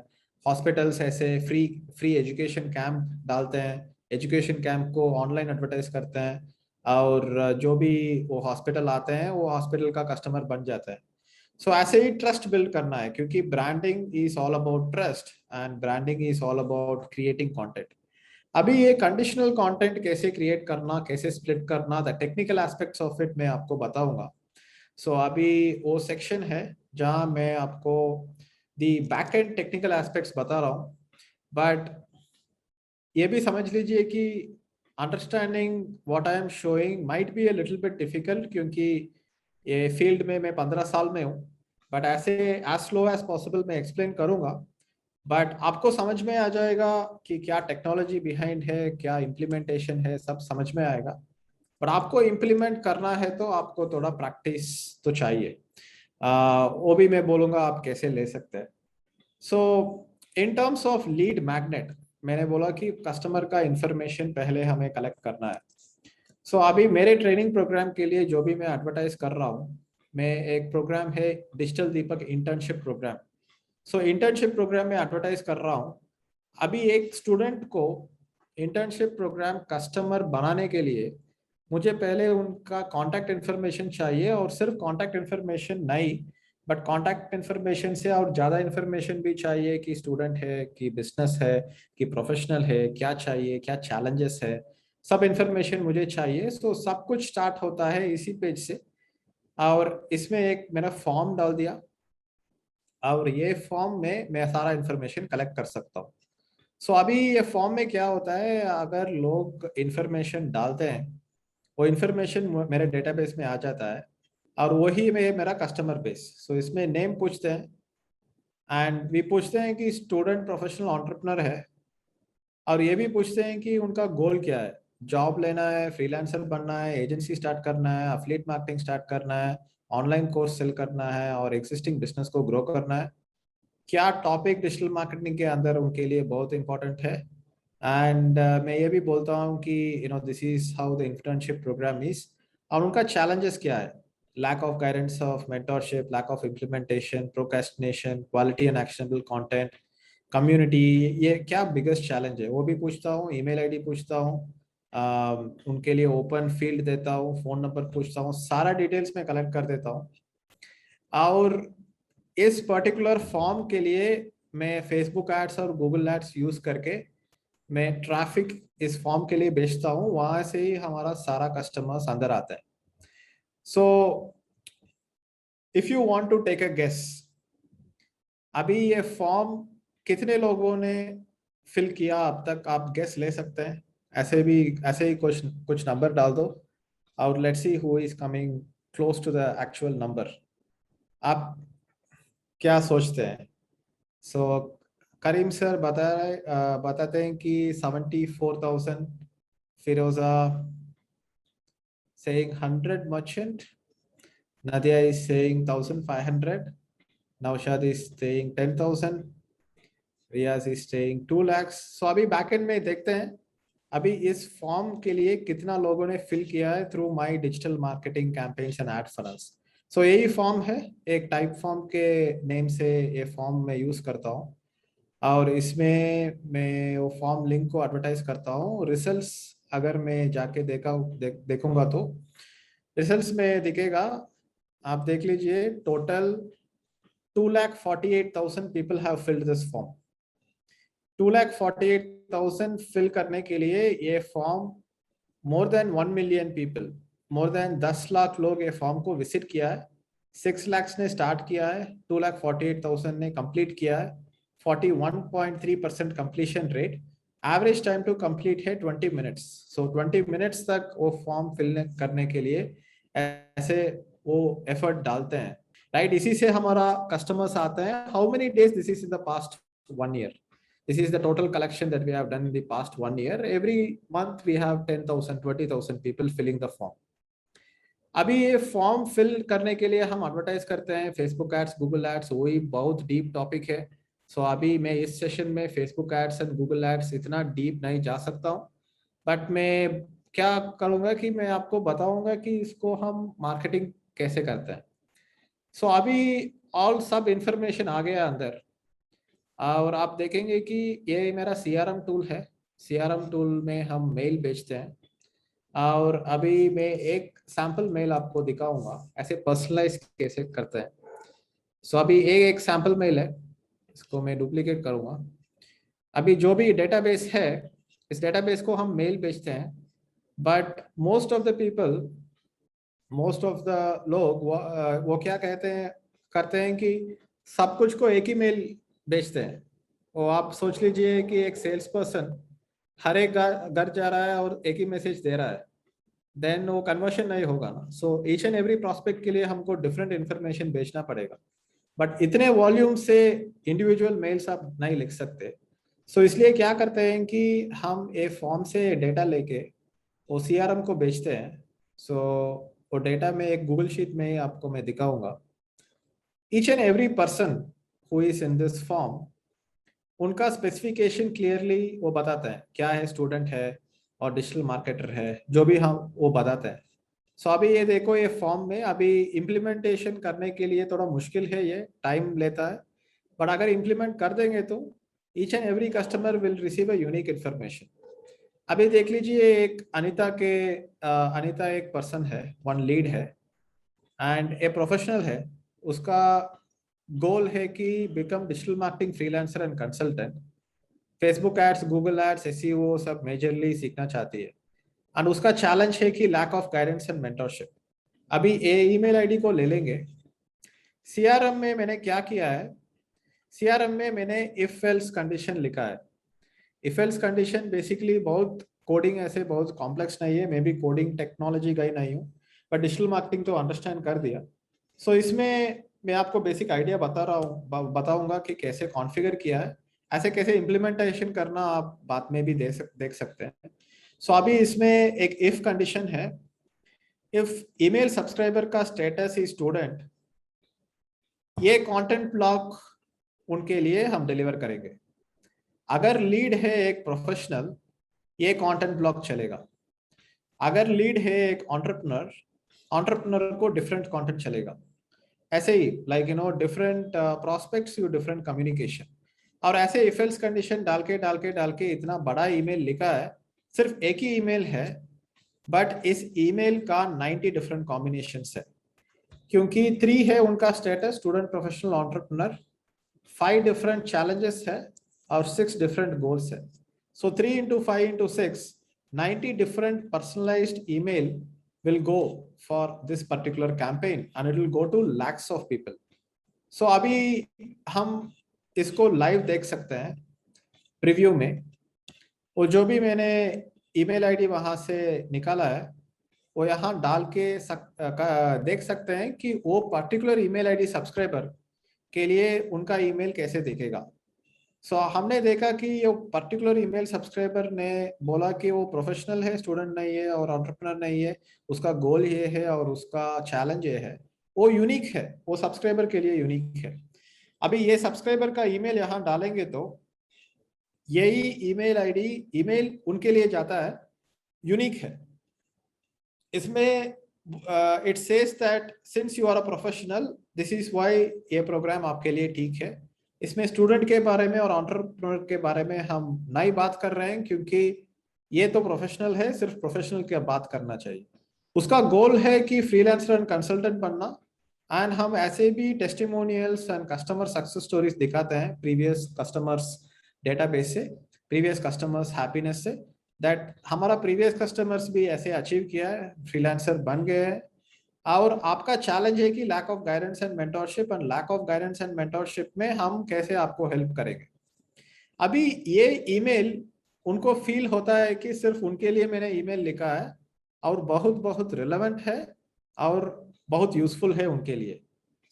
हॉस्पिटल्स ऐसे फ्री एजुकेशन कैंप डालते हैं, एजुकेशन कैंप को ऑनलाइन एडवर्टाइज करते हैं, और जो भी वो हॉस्पिटल आते हैं वो हॉस्पिटल का कस्टमर बन जाता है. सो ऐसे ही ट्रस्ट बिल्ड करना है, क्योंकि branding is all about trust and branding is all about creating content. अभी ये कंडीशनल कंटेंट कैसे क्रिएट करना, कैसे स्प्लिट करना, the technical aspects of it मैं आपको बताऊंगा. सो अभी वो सेक्शन है जहां मैं आपको दी बैक एंड टेक्निकल एस्पेक्ट्स बता रहा हूँ. बट ये भी समझ लीजिए कि understanding what I am showing might be a little bit difficult, क्योंकि ये फील्ड में मैं 15 साल में हूँ. बट ऐसे एज स्लो एज पॉसिबल मैं एक्सप्लेन करूंगा. बट आपको समझ में आ जाएगा कि क्या टेक्नोलॉजी बिहाइंड है, क्या इम्प्लीमेंटेशन है, सब समझ में आएगा. पर आपको इम्प्लीमेंट करना है तो आपको थोड़ा प्रैक्टिस तो चाहिए. वो भी मैं बोलूंगा आप कैसे ले सकते हैं. So in terms of lead magnet, मैंने बोला कि कस्टमर का इंफॉर्मेशन पहले हमें कलेक्ट करना है. सो अभी मेरे ट्रेनिंग प्रोग्राम के लिए जो भी मैं एडवर्टाइज कर रहा हूँ, मैं एक प्रोग्राम है digital Deepak internship programme. So internship programme में एडवर्टाइज कर रहा हूँ. अभी एक स्टूडेंट को इंटर्नशिप प्रोग्राम कस्टमर बनाने के लिए मुझे पहले उनका कांटेक्ट इन्फॉर्मेशन चाहिए, और सिर्फ कांटेक्ट इन्फॉर्मेशन नहीं, बट कांटेक्ट इन्फॉर्मेशन से और ज़्यादा इन्फॉर्मेशन भी चाहिए कि स्टूडेंट है, कि बिजनेस है, कि प्रोफेशनल है, क्या चाहिए, क्या चैलेंजेस है, सब इन्फॉर्मेशन मुझे चाहिए. सो सब कुछ स्टार्ट होता है इसी पेज से. और इसमें एक मैंने फॉर्म डाल दिया, और ये फॉर्म में मैं सारा इन्फॉर्मेशन कलेक्ट कर सकता हूँ. सो अभी ये फॉर्म में क्या होता है, अगर लोग इन्फॉर्मेशन डालते हैं, वो इन्फॉर्मेशन मेरे डेटाबेस में आ जाता है, और वही मेरा कस्टमर बेस. सो इसमें नेम पूछते हैं, एंड भी पूछते हैं कि स्टूडेंट प्रोफेशनल एंटरप्रेन्योर है, और ये भी पूछते हैं कि उनका गोल क्या है. जॉब लेना है, फ्रीलांसर बनना है, एजेंसी स्टार्ट करना है, एफिलिएट मार्केटिंग स्टार्ट करना है, ऑनलाइन कोर्स सेल करना है, और एग्जिस्टिंग बिजनेस को ग्रो करना है. क्या टॉपिक डिजिटल मार्केटिंग के अंदर उनके लिए बहुत इंपॉर्टेंट है. एंड मैं ये भी बोलता हूँ कि this is how the internship programme is. और उनका चैलेंजेस क्या है, lack of guidance of mentorship, lack of implementation, procrastination, quality and actionable content, community, ये क्या बिगेस्ट चैलेंज है वो भी पूछता हूँ. ईमेल आईडी पूछता हूँ, उनके लिए ओपन फील्ड देता हूँ, फोन नंबर पूछता हूँ, सारा डिटेल्स में कलेक्ट कर देता हूँ. और इस पर्टिकुलर फॉर्म के लिए मैं फेसबुक एड्स और गूगल एड्स यूज करके मैं ट्रैफिक इस फॉर्म के लिए भेजता हूँ. वहां से ही हमारा सारा कस्टमर्स अंदर आता है. So if you want to take a guess, अभी ये फॉर्म कितने लोगों ने फिल किया अब तक, आप गेस ले सकते हैं. ऐसे ही कुछ कुछ नंबर डाल दो, और let's see who is coming close to the actual number. आप क्या सोचते हैं. सो करीम सर बताते हैं कि 74,000. फिरोजा saying 100 merchant. Nadia is saying 1,500. Naushad is saying 10,000. Riyaz is saying 2 lakhs. So अभी बैकएंड में देखते हैं अभी इस फॉर्म के लिए कितना लोगों ने फिल किया है through my digital marketing campaigns and ad funnels. So यही फॉर्म है, एक टाइप फॉर्म के नेम से ये फॉर्म मैं यूज करता हूँ, और इसमें मैं वो फॉर्म लिंक को एडवर्टाइज करता हूँ. रिजल्ट्स अगर मैं जाके देखूंगा तो रिजल्ट्स में दिखेगा. आप देख लीजिए, total 2,48,000 people have filled this form. 2,48,000 fill करने के लिए ये form more than 1 million people, more than 10 lakh लोग ये फॉर्म को विजिट किया है. 6 lakhs ने स्टार्ट किया है, 2,48,000 ने कंप्लीट किया है. 41.3% completion rate. Average time to complete है 20 मिनट्स। सो 20 मिनट्स तक वो फॉर्म फिल करने के लिए ऐसे वो एफर्ट डालते हैं, राइट। इसी से हमारा कस्टमर्स आते हैं। How many days this is in the past 1 year? This is the total collection that we have done in the past 1 year. Every month we have 10,000, 20,000 people filling the form. अभी ये form fill करने के लिए हम advertise करते हैं Facebook ads, Google ads, वही बहुत डीप टॉपिक है। सो अभी मैं इस सेशन में Facebook ads and Google ads इतना डीप नहीं जा सकता हूँ, बट मैं क्या करूँगा कि मैं आपको बताऊंगा कि इसको हम मार्केटिंग कैसे करते हैं। सो अभी ऑल सब इंफॉर्मेशन आ गया अंदर, और आप देखेंगे कि ये मेरा CRM टूल है। CRM टूल में हम मेल भेजते हैं, और अभी मैं एक सैंपल मेल आपको दिखाऊंगा ऐसे पर्सनलाइज कैसे करते हैं। सो अभी एक सैंपल मेल है, इसको मैं डुप्लीकेट करूंगा। अभी जो भी डेटाबेस है, इस डेटाबेस को हम मेल भेजते हैं, but most of the people, most of the लोग वो क्या कहते हैं, करते हैं कि सब कुछ को एक ही मेल भेजते हैं। वो आप सोच लीजिए कि एक सेल्स पर्सन हर एक घर जा रहा है और एक ही मैसेज दे रहा है, देन वो कन्वर्शन नहीं होगा ना। So each and every prospect के लिए हमको डिफरेंट इन्फॉर्मेशन भेजना पड़ेगा, बट इतने वॉल्यूम से इंडिविजुअल मेल्स आप नहीं लिख सकते। सो इसलिए क्या करते हैं कि हम एक फॉर्म से डेटा लेके वो CRM को भेजते हैं। सो वो डेटा में एक गूगल शीट में आपको मैं दिखाऊंगा। Each and every person who is in this form, उनका स्पेसिफिकेशन क्लियरली वो बताता है, क्या है, स्टूडेंट है और डिजिटल मार्केटर है, जो भी हम वो बताते हैं। सो अभी ये देखो, ये फॉर्म में अभी इम्प्लीमेंटेशन करने के लिए थोड़ा मुश्किल है, ये टाइम लेता है, बट अगर इम्प्लीमेंट कर देंगे तो each and every customer will receive a unique information. अभी देख लीजिए, एक अनिता एक पर्सन है, वन लीड है एंड ए प्रोफेशनल है। उसका गोल है कि become digital marketing freelancer and consultant. Facebook ads, Google ads, SEO सब मेजरली सीखना चाहती है, एंड उसका चैलेंज है कि lack of guidance and mentorship. अभी ये ईमेल आईडी को ले लेंगे। CRM में मैंने क्या किया है, CRM में मैंने इफ एल्स कंडीशन लिखा है। इफ एल्स कंडीशन बेसिकली बहुत कोडिंग ऐसे बहुत कॉम्प्लेक्स नहीं है, मैं भी कोडिंग टेक्नोलॉजी का ही नहीं हूँ, बट डिजिटल मार्केटिंग तो अंडरस्टैंड कर दिया। सो इसमें मैं आपको बेसिक आइडिया बताऊंगा कि कैसे कॉन्फ़िगर किया है, ऐसे कैसे इम्प्लीमेंटेशन करना आप बाद में भी देख सकते हैं। सो अभी इसमें एक इफ कंडीशन है, इफ ईमेल सब्सक्राइबर का स्टेटस इज स्टूडेंट, ये कंटेंट ब्लॉक उनके लिए हम डिलीवर करेंगे। अगर लीड है एक प्रोफेशनल, ये कंटेंट ब्लॉक चलेगा। अगर लीड है एक एंटरप्रेन्योर, एंटरप्रेन्योर को डिफरेंट कंटेंट चलेगा। ऐसे ही like different prospects you different communication. और ऐसे इफ एल्स कंडीशन डाल के इतना बड़ा ईमेल लिखा है। सिर्फ एक ही ईमेल है, बट इस ईमेल का 90 डिफरेंट कॉम्बिनेशंस है, क्योंकि 3 है उनका status, student, professional, entrepreneur. 5 different challenges है और 6 डिफरेंट गोल्स है। सो 3 into 5 into 6, 90 different personalized email will go for this particular campaign and it will go to lakhs of people. So अभी हम इसको लाइव देख सकते हैं प्रीव्यू में। वो जो भी मैंने ईमेल आईडी वहां से निकाला है, वो यहाँ डाल के देख सकते हैं कि वो पर्टिकुलर ईमेल आईडी सब्सक्राइबर के लिए उनका ईमेल कैसे दिखेगा। सो हमने देखा कि ये पर्टिकुलर ईमेल सब्सक्राइबर ने बोला कि वो प्रोफेशनल है, स्टूडेंट नहीं है और एंटरप्रेन्योर नहीं है, उसका गोल ये है और उसका चैलेंज ये है, वो यूनिक है, वो सब्सक्राइबर के लिए यूनिक है। अभी ये सब्सक्राइबर का ईमेल यहाँ डालेंगे तो यही ईमेल आईडी, ईमेल उनके लिए जाता है, यूनिक है। इसमें it says that since you are a professional, this is why ये प्रोग्राम आपके लिए ठीक है। इसमें स्टूडेंट के बारे में और एंटरप्रेन्योर के बारे में हम नहीं बात कर रहे हैं, क्योंकि ये तो प्रोफेशनल है, सिर्फ प्रोफेशनल की बात करना चाहिए। उसका गोल है कि फ्रीलांसर एंड कंसल्टेंट बनना, एंड हम ऐसे भी testimonials and customer success stories दिखाते हैं प्रीवियस कस्टमर्स डेटाबेस से, प्रीवियस कस्टमर्स हैप्पीनेस से, दैट हमारा प्रीवियस कस्टमर्स भी ऐसे अचीव किया है, फ्रीलांसर बन गए हैं। और आपका चैलेंज है कि lack of guidance and mentorship, and lack of guidance and mentorship में हम कैसे आपको हेल्प करेंगे। अभी ये ईमेल उनको फील होता है कि सिर्फ उनके लिए मैंने ईमेल लिखा है और बहुत बहुत रिलेवेंट है और बहुत यूजफुल है उनके लिए।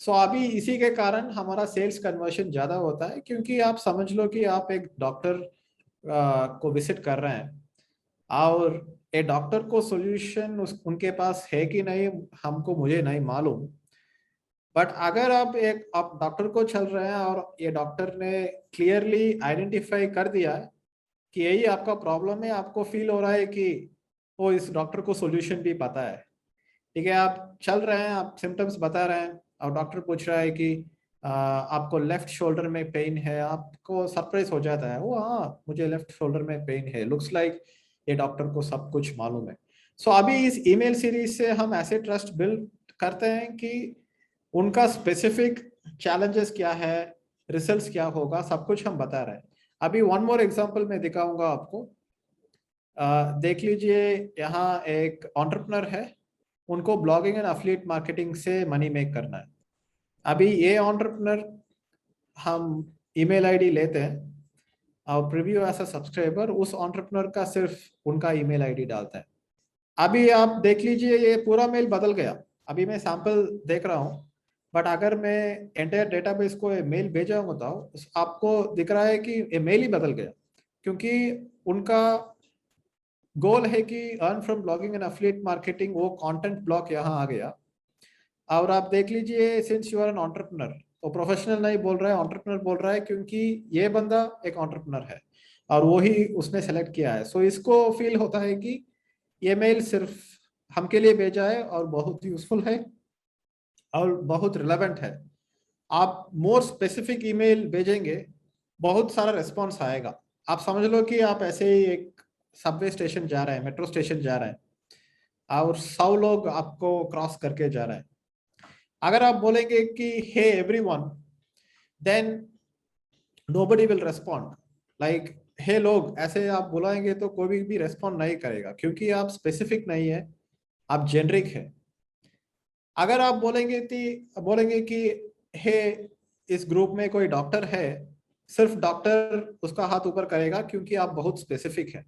सो अभी इसी के कारण हमारा सेल्स कन्वर्शन ज्यादा होता है, क्योंकि आप समझ लो कि आप एक डॉक्टर को विजिट कर रहे हैं और ए डॉक्टर को सॉल्यूशन उनके पास है कि नहीं हमको मुझे नहीं मालूम, बट अगर आप डॉक्टर को चल रहे हैं और ये डॉक्टर ने क्लियरली आइडेंटिफाई कर दिया है कि यही आपका प्रॉब्लम है, आपको फील हो रहा है कि वो इस डॉक्टर को सॉल्यूशन भी पता है, ठीक है, आप चल रहे हैं, आप सिम्टम्स बता रहे हैं और डॉक्टर पूछ रहा है कि आपको लेफ्ट शोल्डर में पेन है, आपको सरप्राइज हो जाता है, वो हाँ मुझे लेफ्ट शोल्डर में पेन है, लुक्स लाइक ये डॉक्टर को सब कुछ मालूम है। सो अभी इस ईमेल सीरीज से हम ऐसे ट्रस्ट बिल्ड करते हैं कि उनका स्पेसिफिक चैलेंजेस क्या है, रिजल्ट्स क्या होगा, सब कुछ हम बता रहे हैं। अभी वन मोर एग्जांपल मैं दिखाऊंगा आपको। देख लीजिए, यहाँ एक एंटरप्रेन्योर है, उनको ब्लॉगिंग एंड एफिलिएट मार्केटिंग से मनी मेक करना है। अभी ये एंटरप्रेन्योर हम ईमेल आईडी लेते हैं और प्रीव्यू एज अ सब्सक्राइबर उस एंटरप्रेन्योर का सिर्फ उनका ईमेल आईडी डालता है। अभी आप देख लीजिए ये पूरा मेल बदल गया। अभी मैं सैंपल देख रहा हूँ, बट अगर मैं एंटायर डेटाबेस को मेल भेजाऊंगा तो आपको दिख रहा है कि ये मेल ही बदल गया, क्योंकि उनका गोल है कि earn from blogging and affiliate marketing, वो कंटेंट ब्लॉक यहाँ आ गया। और आप देख लीजिए, since you are an entrepreneur, वो प्रोफेशनल नहीं बोल रहा है, एंटरप्रेन्योर बोल रहा है, क्योंकि ये बंदा एक एंटरप्रेन्योर है और वो ही उसने सेलेक्ट किया है। सो इसको फील होता है कि ये मेल सिर्फ हमके लिए भेजा है और बहुत यूजफुल है और बहुत रिलेवेंट है। आप मोर स्पेसिफिक ईमेल भेजेंगे, बहुत सारा रिस्पॉन्स आएगा। आप समझ लो कि आप ऐसे ही एक सबवे स्टेशन जा रहे हैं, मेट्रो स्टेशन जा रहे हैं और 100 लोग आपको क्रॉस करके जा रहे हैं। अगर आप बोलेंगे कि hey everyone, then nobody will respond. Like hey लोग ऐसे आप बुलाएंगे तो कोई भी रेस्पॉन्ड नहीं करेगा, क्योंकि आप स्पेसिफिक नहीं है, आप जेनरिक है। अगर आप बोलेंगे कि हे इस ग्रुप में कोई डॉक्टर है, सिर्फ डॉक्टर उसका हाथ ऊपर करेगा, क्योंकि आप बहुत स्पेसिफिक है।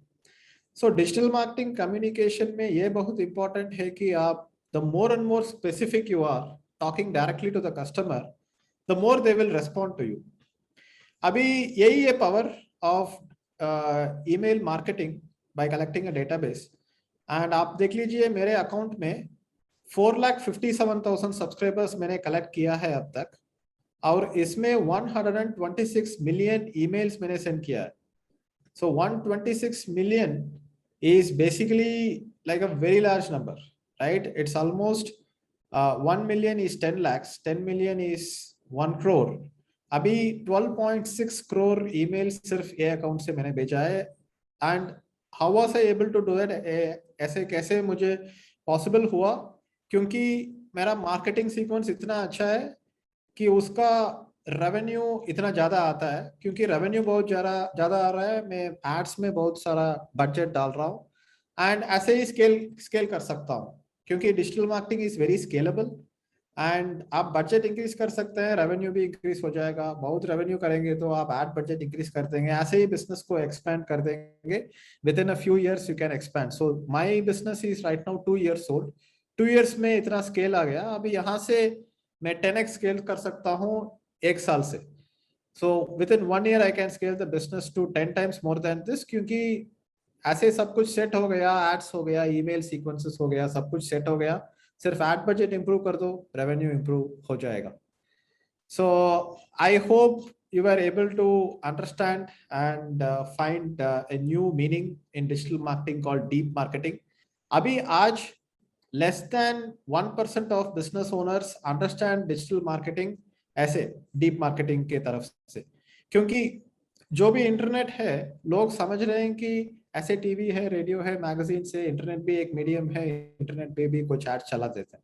सो डिजिटल मार्केटिंग कम्युनिकेशन में ये बहुत इंपॉर्टेंट है कि आप the more and more specific you are talking directly to the customer, the more they will respond to you. अभी यही है power of email marketing by collecting a database. And आप देख लीजिए मेरे अकाउंट में 4,57,000 सब्सक्राइबर्स मैंने कलेक्ट किया है अब तक, और इसमें 126 मिलियन ईमेल्स मैंने सेंड किया है। So 126 million is basically like a very large number, right? It's almost 1 million is 10 lakhs, 10 million is 1 crore. अभी 12.6 crore email सिर्फ ये अकाउंट से मैंने भेजा है। And how was I able to do that? ऐसे कैसे मुझे पॉसिबल हुआ? क्योंकि मेरा मार्केटिंग सीक्वेंस इतना अच्छा है कि उसका रेवेन्यू इतना ज्यादा आता है, क्योंकि रेवेन्यू बहुत ज्यादा ज्यादा आ रहा है, मैं एड्स में बहुत सारा बजट डाल रहा हूँ एंड ऐसे ही स्केल कर सकता हूँ, क्योंकि digital marketing is very scalable. And आप बजट इंक्रीज कर सकते हैं, रेवेन्यू भी इंक्रीज हो जाएगा। बहुत रेवेन्यू करेंगे तो आप एड बजट इंक्रीज कर देंगे, ऐसे ही बिजनेस को एक्सपेंड कर देंगे। With in a few years you can expand. So my business is right now 2 years old. 2 years में इतना स्केल आ गया, अभी यहाँ से मैं 10x स्केल कर सकता हूँ 1 साल से। So within 1 year I can scale the business to 10 times more than this, क्योंकि ऐसे सब कुछ सेट हो गया, एड्स हो गया, ईमेल सीक्वेंसेस हो गया, सब कुछ सेट हो गया। सिर्फ एड बजट इंप्रूव कर दो, रेवेन्यू इंप्रूव हो जाएगा। So I hope you were able to understand and find a new meaning in digital marketing called deep marketing. अभी आज less than 1% of business owners understand digital marketing ऐसे deep marketing के तरफ से, क्योंकि जो भी इंटरनेट है लोग समझ रहे हैं कि ऐसे टीवी है, रेडियो है, मैगजीन से, इंटरनेट भी एक मीडियम है, इंटरनेट पे भी कुछ ऐड चला देते हैं।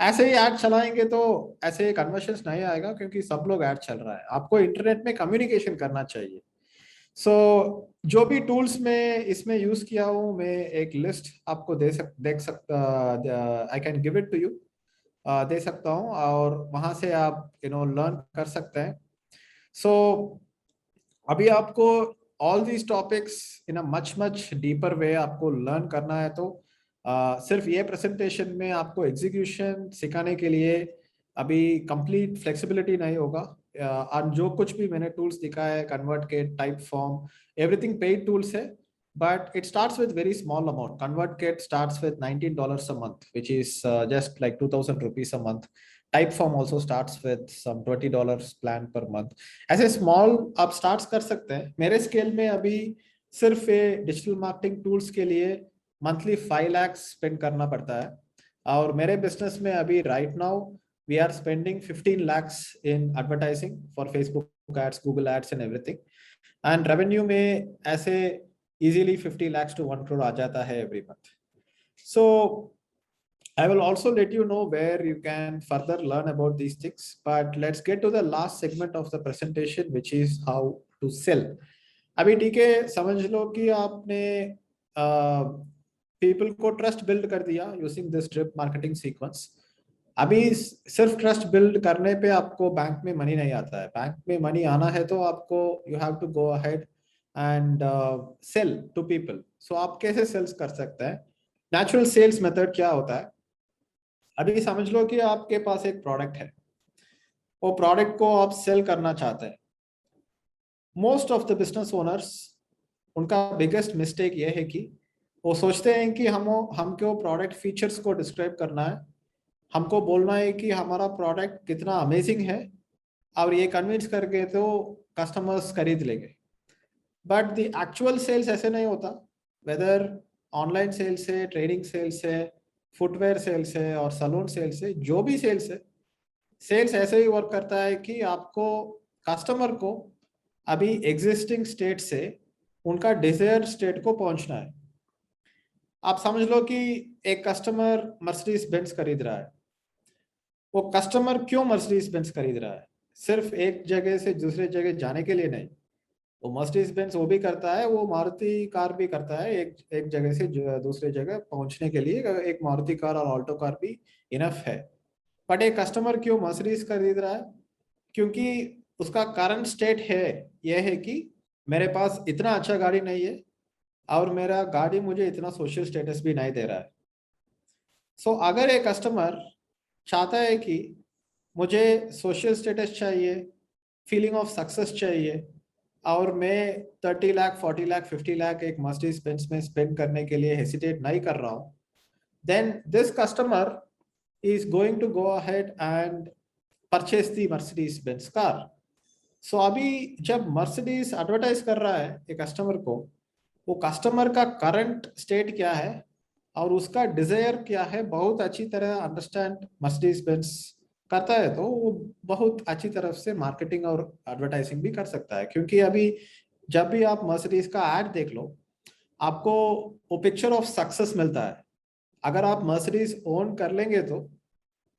ऐसे ही ऐड चलाएंगे तो ऐसे कन्वर्शंस नहीं आएगा, क्योंकि सब लोग ऐड चल रहा है। आपको इंटरनेट में कम्युनिकेशन करना चाहिए। सो जो भी टूल्स में इसमें यूज किया हूँ, मैं एक लिस्ट आपको देख सकता, I can give it to you, दे सकता हूँ, और वहां से आप लर्न कर सकते हैं। सो अभी आपको all these topics in a much deeper way आपको लर्न करना है तो सिर्फ ये प्रेजेंटेशन में आपको एग्जीक्यूशन सिखाने के लिए अभी कंप्लीट फ्लेक्सिबिलिटी नहीं होगा। और जो कुछ भी मैंने टूल्स दिखाया है, ConvertKit, Typeform, everything paid tools है, but it starts with very small amount. ConvertKit starts with $19 a month, which is just like 2,000 rupees a month. Typeform also starts with some $20 plan per month. ऐसे small आप starts कर सकते हैं। मेरे scale में अभी सिर्फ ये डिजिटल मार्केटिंग टूल्स के लिए मंथली 5 लाख स्पेंड करना पड़ता है। और मेरे बिजनेस में अभी right now we are spending 15 lakhs in advertising for Facebook ads, Google ads and everything. And revenue में ऐसे easily 50 lakhs to 1 crore आ जाता है every month. So I will also let you know where you can further learn about these things. But let's get to the last segment of the presentation, which is how to sell. अभी ठीक है, समझ लो कि आपने people को trust build कर दिया using this drip marketing sequence. अभी सिर्फ ट्रस्ट बिल्ड करने पे आपको बैंक में मनी नहीं आता है। बैंक में मनी आना है तो आपको you have to go ahead and sell to people. So आप कैसे सेल्स कर सकते हैं? नेचुरल सेल्स मेथड क्या होता है? अभी समझ लो कि आपके पास एक प्रोडक्ट है, वो प्रोडक्ट को आप सेल करना चाहते हैं। Most of the business owners, उनका बिगेस्ट मिस्टेक ये है कि वो सोचते हैं कि हमको प्रोडक्ट फीचर्स को डिस्क्राइब करना है, हमको बोलना है कि हमारा प्रोडक्ट कितना अमेजिंग है, और ये कन्विंस करके तो कस्टमर्स खरीद लेंगे। बट द एक्चुअल सेल्स ऐसे नहीं होता। वेदर ऑनलाइन सेल्स है, ट्रेडिंग सेल्स है, फुटवेयर सेल्स है और सलून सेल्स है, जो भी सेल्स है, सेल्स ऐसे ही वर्क करता है कि आपको कस्टमर को अभी एग्जिस्टिंग स्टेट से उनका डिजायर्ड स्टेट को पहुंचना है। आप समझ लो कि एक कस्टमर मर्सिडीज बेंज खरीद रहा है। वो कस्टमर क्यों मर्सिडीज बेंज खरीद रहा है? सिर्फ एक जगह से दूसरे जगह जाने के लिए नहीं। वो मर्सिडीज बेंज वो भी करता है, वो मारुति कार भी करता है। एक जगह से दूसरे जगह पहुंचने के लिए एक मारुति कार और ऑल्टो कार भी इनफ है। बट एक कस्टमर क्यों मर्सिडीज खरीद रहा है? क्योंकि उसका करंट स्टेट है, यह है कि मेरे पास इतना अच्छा गाड़ी नहीं है और मेरा गाड़ी मुझे इतना सोशल स्टेटस भी नहीं दे रहा है। सो अगर एक कस्टमर चाहता है कि मुझे सोशल स्टेटस चाहिए, फीलिंग ऑफ सक्सेस चाहिए, और मैं 30 लाख 40 लाख 50 लाख एक मर्सिडीज बेंज में स्पेंड करने के लिए हेसिटेट नहीं कर रहा हूँ, then this customer is going to go ahead and purchase the Mercedes Benz car. So अभी जब Mercedes एडवर्टाइज कर रहा है एक कस्टमर को, वो कस्टमर का करंट स्टेट क्या है और उसका डिजायर क्या है बहुत अच्छी तरह अंडरस्टैंड Mercedes Benz करता है, तो वो बहुत अच्छी तरफ से मार्केटिंग और एडवर्टाइजिंग भी कर सकता है। क्योंकि अभी जब भी आप Mercedes का एड देख लो, आपको वो पिक्चर ऑफ सक्सेस मिलता है। अगर आप मर्सिडीज ओन कर लेंगे तो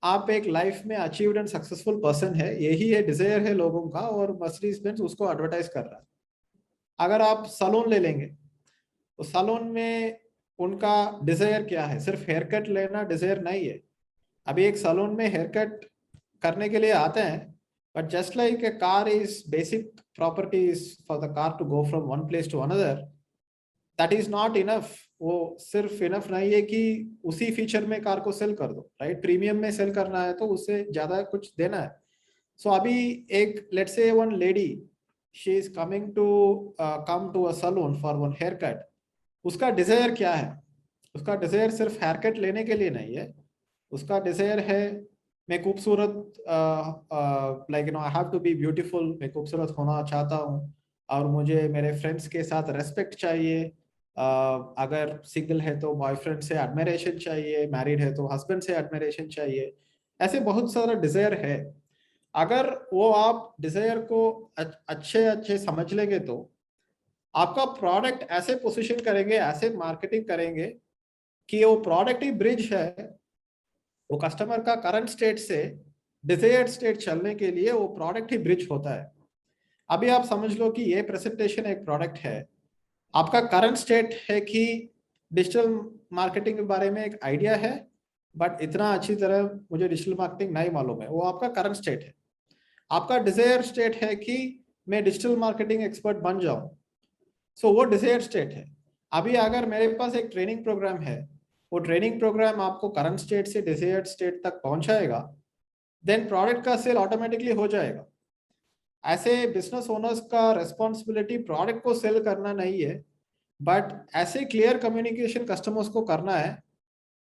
आप एक लाइफ में अचीव्ड एंड सक्सेसफुल पर्सन है, यही है डिजायर है लोगों का, और मर्सिडीज बेंज उसको एडवर्टाइज कर रहा है। अगर आप सैलून ले लेंगे तो सैलून में उनका डिजायर क्या है? सिर्फ हेयर कट लेना डिजायर नहीं है। अभी एक सैलून में हेयर कट करने के लिए आते हैं, but just like a car is basic properties for the car to go from one place to another, that is not enough. वो सिर्फ इनफ नहीं है कि उसी फीचर में कार को सेल कर दो, राइट? प्रीमियम में सेल करना है तो उससे ज्यादा कुछ देना है। सो अभी एक let's say one lady, she is coming to come to a salon for one haircut. उसका डिजायर क्या है? उसका डिजायर सिर्फ हेयर कट लेने के लिए नहीं है। उसका डिजायर है मैं खूबसूरत, like you know, I have to be beautiful, मैं खूबसूरत होना चाहता हूँ, और मुझे मेरे फ्रेंड्स के साथ रेस्पेक्ट चाहिए। अगर सिंगल है तो बॉयफ्रेंड से एडमिरेशन चाहिए, मैरिड है तो हस्बैंड से एडमिरेशन चाहिए। ऐसे बहुत सारा डिजायर है। अगर वो आप डिजायर को अच्छे अच्छे समझ लेंगे तो आपका प्रोडक्ट ऐसे पोजीशन करेंगे, ऐसे मार्केटिंग करेंगे कि वो प्रोडक्ट ही ब्रिज है। वो कस्टमर का करंट स्टेट से डिजायर्ड स्टेट चलने के लिए वो प्रोडक्ट ही ब्रिज होता है। अभी आप समझ लो कि ये प्रेजेंटेशन एक प्रोडक्ट है। आपका करंट स्टेट है कि डिजिटल मार्केटिंग के बारे में एक आइडिया है, बट इतना अच्छी तरह मुझे डिजिटल मार्केटिंग नहीं मालूम है। वो आपका करंट स्टेट है। आपका डिजायर स्टेट है कि मैं डिजिटल मार्केटिंग एक्सपर्ट बन जाऊं। सो वो डिजायर्ड स्टेट है। अभी अगर मेरे पास एक ट्रेनिंग प्रोग्राम है, वो ट्रेनिंग प्रोग्राम आपको करंट स्टेट से डिजायर्ड स्टेट तक पहुंचाएगा, देन प्रोडक्ट का सेल ऑटोमेटिकली हो जाएगा। ऐसे बिजनेस ओनर्स का रेस्पॉन्सिबिलिटी प्रोडक्ट को सेल करना नहीं है, बट ऐसे क्लियर कम्युनिकेशन कस्टमर्स को करना है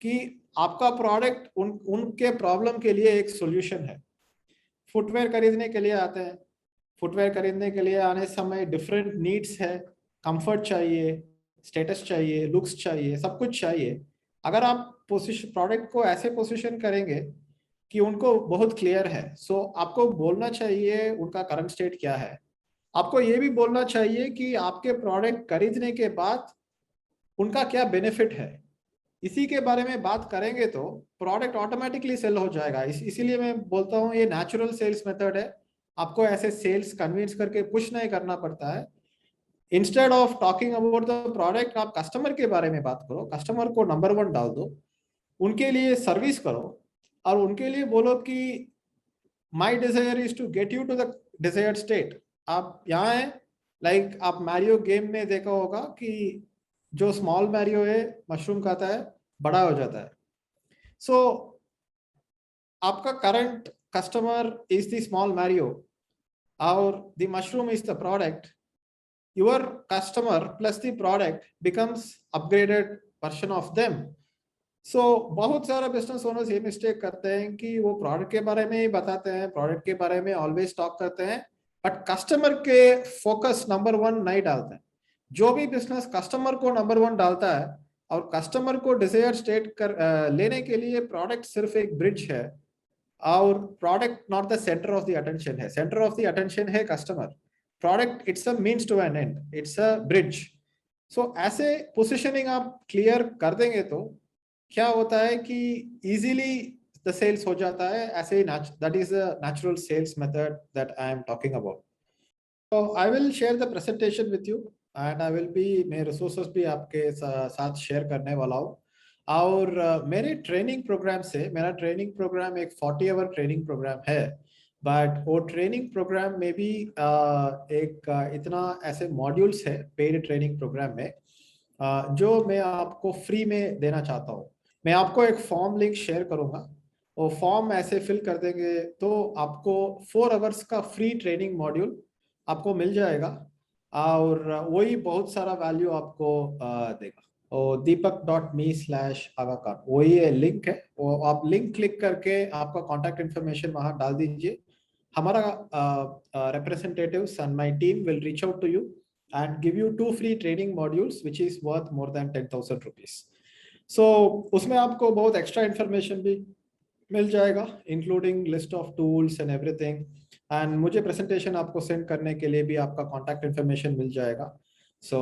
कि आपका प्रोडक्ट उनके प्रॉब्लम के लिए एक सॉल्यूशन है। फुटवेयर खरीदने के लिए आते हैं, फुटवेयर खरीदने के लिए आने समय डिफरेंट नीड्स है, कंफर्ट चाहिए, स्टेटस चाहिए, लुक्स चाहिए, सब कुछ चाहिए। अगर आप पोजीशन प्रोडक्ट को ऐसे पोजीशन करेंगे कि उनको बहुत क्लियर है, सो आपको बोलना चाहिए उनका करंट स्टेट क्या है। आपको ये भी बोलना चाहिए कि आपके प्रोडक्ट खरीदने के बाद उनका क्या बेनिफिट है। इसी के बारे में बात करेंगे तो प्रोडक्ट ऑटोमेटिकली सेल हो जाएगा। इसीलिए मैं बोलता हूँ ये नेचुरल सेल्स मेथड है। आपको ऐसे सेल्स कन्विंस करके पुश नहीं करना पड़ता है। Instead of talking about the product, आप कस्टमर के बारे में बात करो, कस्टमर को नंबर 1 डाल दो, उनके लिए सर्विस करो और उनके लिए बोलो कि my desire is to get you to the desired state. आप यहाँ हैं, लाइक आप मैरियो गेम में देखा होगा कि जो स्मॉल मैरियो है मशरूम खाता है, बड़ा हो जाता है। सो आपका current customer is the small Mario और the mushroom is the product. Your customer plus the product becomes upgraded version of them. So बहुत सारा बिजनेस ओनर्स ये मिस्टेक करते हैं कि वो प्रोडक्ट के बारे में ही बताते हैं, प्रोडक्ट के बारे में ऑलवेज टॉक करते हैं, बट कस्टमर के फोकस नंबर 1 नहीं डालते हैं। जो भी बिजनेस कस्टमर को नंबर 1 डालता है और कस्टमर को डिजायर स्टेट लेने के लिए प्रोडक्ट सिर्फ एक ब्रिज है, और product not the centre of the attention है। सेंटर ऑफ द अटेंशन है customer, product it's a means to an end, it's a bridge. So ऐसे पोजिशनिंग आप क्लियर कर देंगे तो क्या होता है कि इजीली द सेल्स हो जाता है। ऐसे that is a natural sales method that I am talking about. तो I will share the presentation with you and I will be, मैं रिसोर्सेस भी आपके साथ शेयर करने वाला हूँ। और मेरे ट्रेनिंग प्रोग्राम से, मेरा ट्रेनिंग प्रोग्राम एक 40 आवर ट्रेनिंग प्रोग्राम है, बट वो ट्रेनिंग प्रोग्राम में भी इतना ऐसे मॉड्यूल्स है पेड ट्रेनिंग प्रोग्राम में जो मैं आपको फ्री में देना चाहता हूँ। मैं आपको एक फॉर्म लिंक शेयर करूंगा, वो फॉर्म ऐसे फिल कर देंगे तो आपको 4 आवर्स का फ्री ट्रेनिंग मॉड्यूल आपको मिल जाएगा और वही बहुत सारा वैल्यू आपको देगा। और deepak.me/aga Khan वही लिंक है, वो आप लिंक क्लिक करके आपका कॉन्टैक्ट इन्फॉर्मेशन वहां डाल दीजिए। हमारा representatives and my team will reach out to you and give you 2 free training modules which is worth more than 10,000 rupees. So उसमें आपको बहुत एक्स्ट्रा इन्फॉर्मेशन भी मिल जाएगा, including list of tools and everything. And मुझे presentation आपको send करने के लिए भी आपका कॉन्टैक्ट इन्फॉर्मेशन मिल जाएगा। So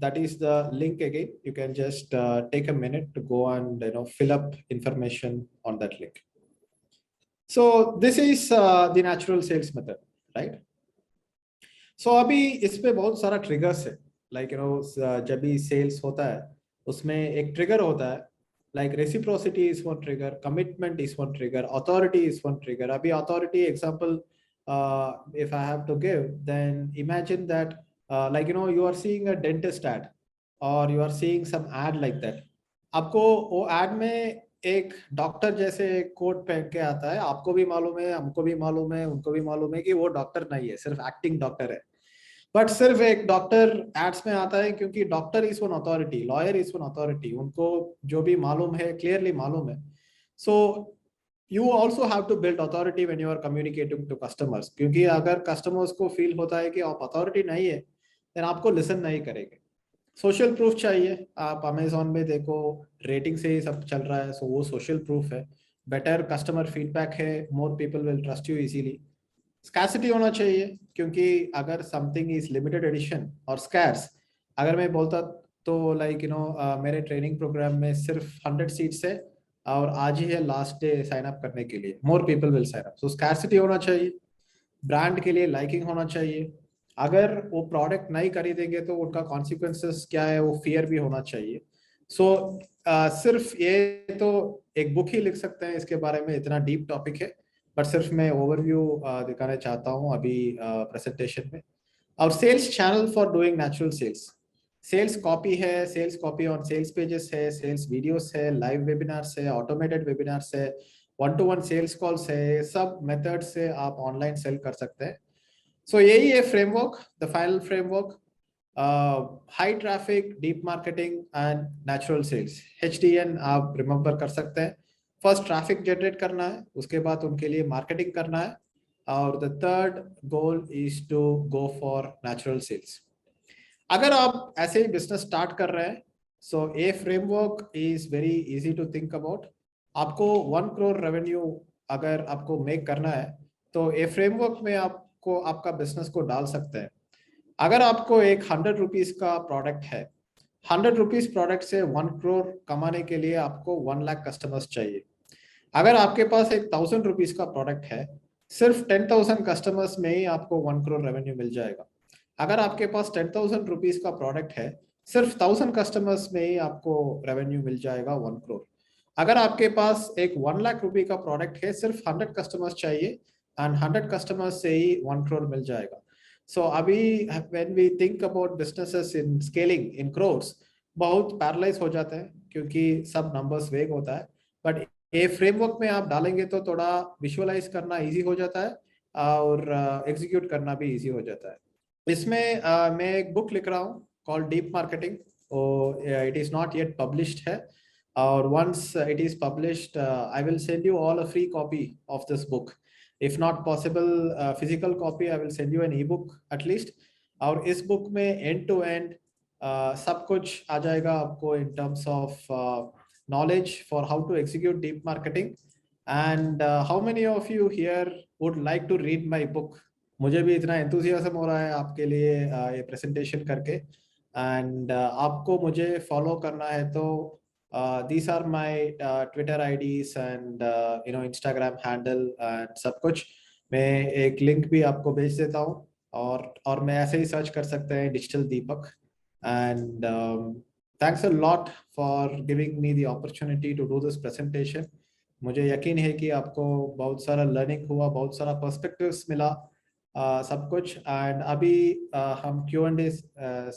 that is the link again. You can just take a minute to go and fill up information on that link. So this is the natural sales method, right? So अभी इस पे बहुत सारा triggers है, like जब भी sales होता है उसमें एक ट्रिगर होता है, like reciprocity is one trigger, commitment is one trigger, authority is one trigger. Abhi authority example, if I have to give, then imagine that you are seeing a dentist ad or you are seeing some ad like that. आपको वो ad में एक doctor जैसे coat पहन के आता है, आपको भी मालूम है, हमको भी मालूम है, उनको भी मालूम है कि वो डॉक्टर नहीं है, सिर्फ एक्टिंग डॉक्टर है। बट सिर्फ एक डॉक्टर एड्स में आता है क्योंकि doctor is one authority, lawyer is one authority, उनको जो भी मालूम है क्लियरली मालूम है। So you also have to build authority when you are communicating to customers, क्योंकि अगर कस्टमर्स को फील होता है कि आप अथॉरिटी नहीं है, देन आपको लिसन नहीं करेंगे। सोशल प्रूफ चाहिए, आप अमेजोन में देखो रेटिंग से ही सब चल रहा है, सो वो सोशल प्रूफ है। बेटर कस्टमर फीडबैक है, मोर people will trust you easily. Scarcity होना चाहिए, क्योंकि अगर समथिंग इज लिमिटेड एडिशन और स्कैर्स, अगर मैं बोलता तो मेरे ट्रेनिंग प्रोग्राम में सिर्फ 100 सीट्स है और आज ही है लास्ट डे साइन अप करने के लिए, more people will sign up. So scarcity होना चाहिए, ब्रांड के लिए लाइकिंग होना चाहिए। अगर वो प्रोडक्ट नहीं खरीदेंगे तो उनका कॉन्सिक्वेंसेस क्या है, वो फियर भी होना चाहिए। सो सिर्फ ये तो एक बुक ही लिख सकते हैं इसके बारे में, इतना डीप टॉपिक है, बट सिर्फ मैं ओवरव्यू दिखाना चाहता हूँ अभी प्रेजेंटेशन में। और sales channel for doing natural sales, sales copy है, sales copy on sales pages है, सेल्स वीडियोस है, लाइव वेबिनार्स है, ऑटोमेटेड वेबिनार्स है, 1-to-1 सेल्स कॉल्स है, सब मेथड से आप ऑनलाइन सेल कर सकते हैं। सो यही है framework, the final framework, high traffic, deep marketing and natural sales, HDN आप रिमेंबर कर सकते हैं। फर्स्ट ट्रैफिक जनरेट करना है, उसके बाद उनके लिए मार्केटिंग करना है, और the third goal is to go for natural sales. अगर आप ऐसे ही बिजनेस स्टार्ट कर रहे हैं, so a framework is very easy to think about. आपको 1 करोड़ रेवेन्यू अगर आपको मेक करना है, तो ए फ्रेमवर्क में आपको आपका बिजनेस को डाल सकते हैं। अगर आपको एक 100 रुपीज का प्रोडक्ट है, 100 रुपीज प्रोडक्ट से 1 करोड़ कमाने के लिए आपको 1 लाख कस्टमर्स चाहिए। अगर आपके पास एक 1000 रुपीज का प्रोडक्ट है, सिर्फ 10,000 कस्टमर्स में ही आपको 1 करोड़ रेवेन्यू मिल जाएगा। अगर आपके पास 10,000 रुपीज का प्रोडक्ट है, सिर्फ 1000 कस्टमर्स में ही आपको रेवेन्यू मिल जाएगा 1 करोड़। अगर आपके पास एक 1 लाख रुपए का प्रोडक्ट है, सिर्फ 100 कस्टमर्स चाहिए, एंड 100 कस्टमर्स से ही 1 करोड़ मिल जाएगा। सो अभी when we think about businesses in scaling in crores, बहुत पैरालाइज हो जाते हैं क्योंकि सब नंबर्स वेग होता है। बट ये फ्रेमवर्क में आप डालेंगे तो थोड़ा विजुअलाइज करना इजी हो जाता है, और एग्जीक्यूट करना भी इजी हो जाता है। इसमें मैं एक बुक लिख रहा हूँ called deep marketing, it is not yet published है, और once it is published I will send you all a free copy of this book. If not possible physical copy, I will send you an ebook at least. और इस book में and to and सब कुछ आ जाएगा आपको इन terms of knowledge for how to execute deep marketing. And how many of you here would like to read my book? मुझे भी इतना एंथुसियाज्म हो रहा है आपके लिए ये प्रेजेंटेशन करके, एंड आपको मुझे फॉलो करना है तो these are my Twitter IDs and Instagram handle and सब कुछ। मैं एक लिंक भी आपको भेज देता हूँ, और मैं ऐसे ही सर्च कर सकते हैं digital Deepak. And thanks a lot for giving me the opportunity to do this presentation. मुझे यकीन है कि आपको बहुत सारा लर्निंग हुआ, बहुत सारा पर्सपेक्टिव्स मिला, सब कुछ। एंड अभी हम Q&A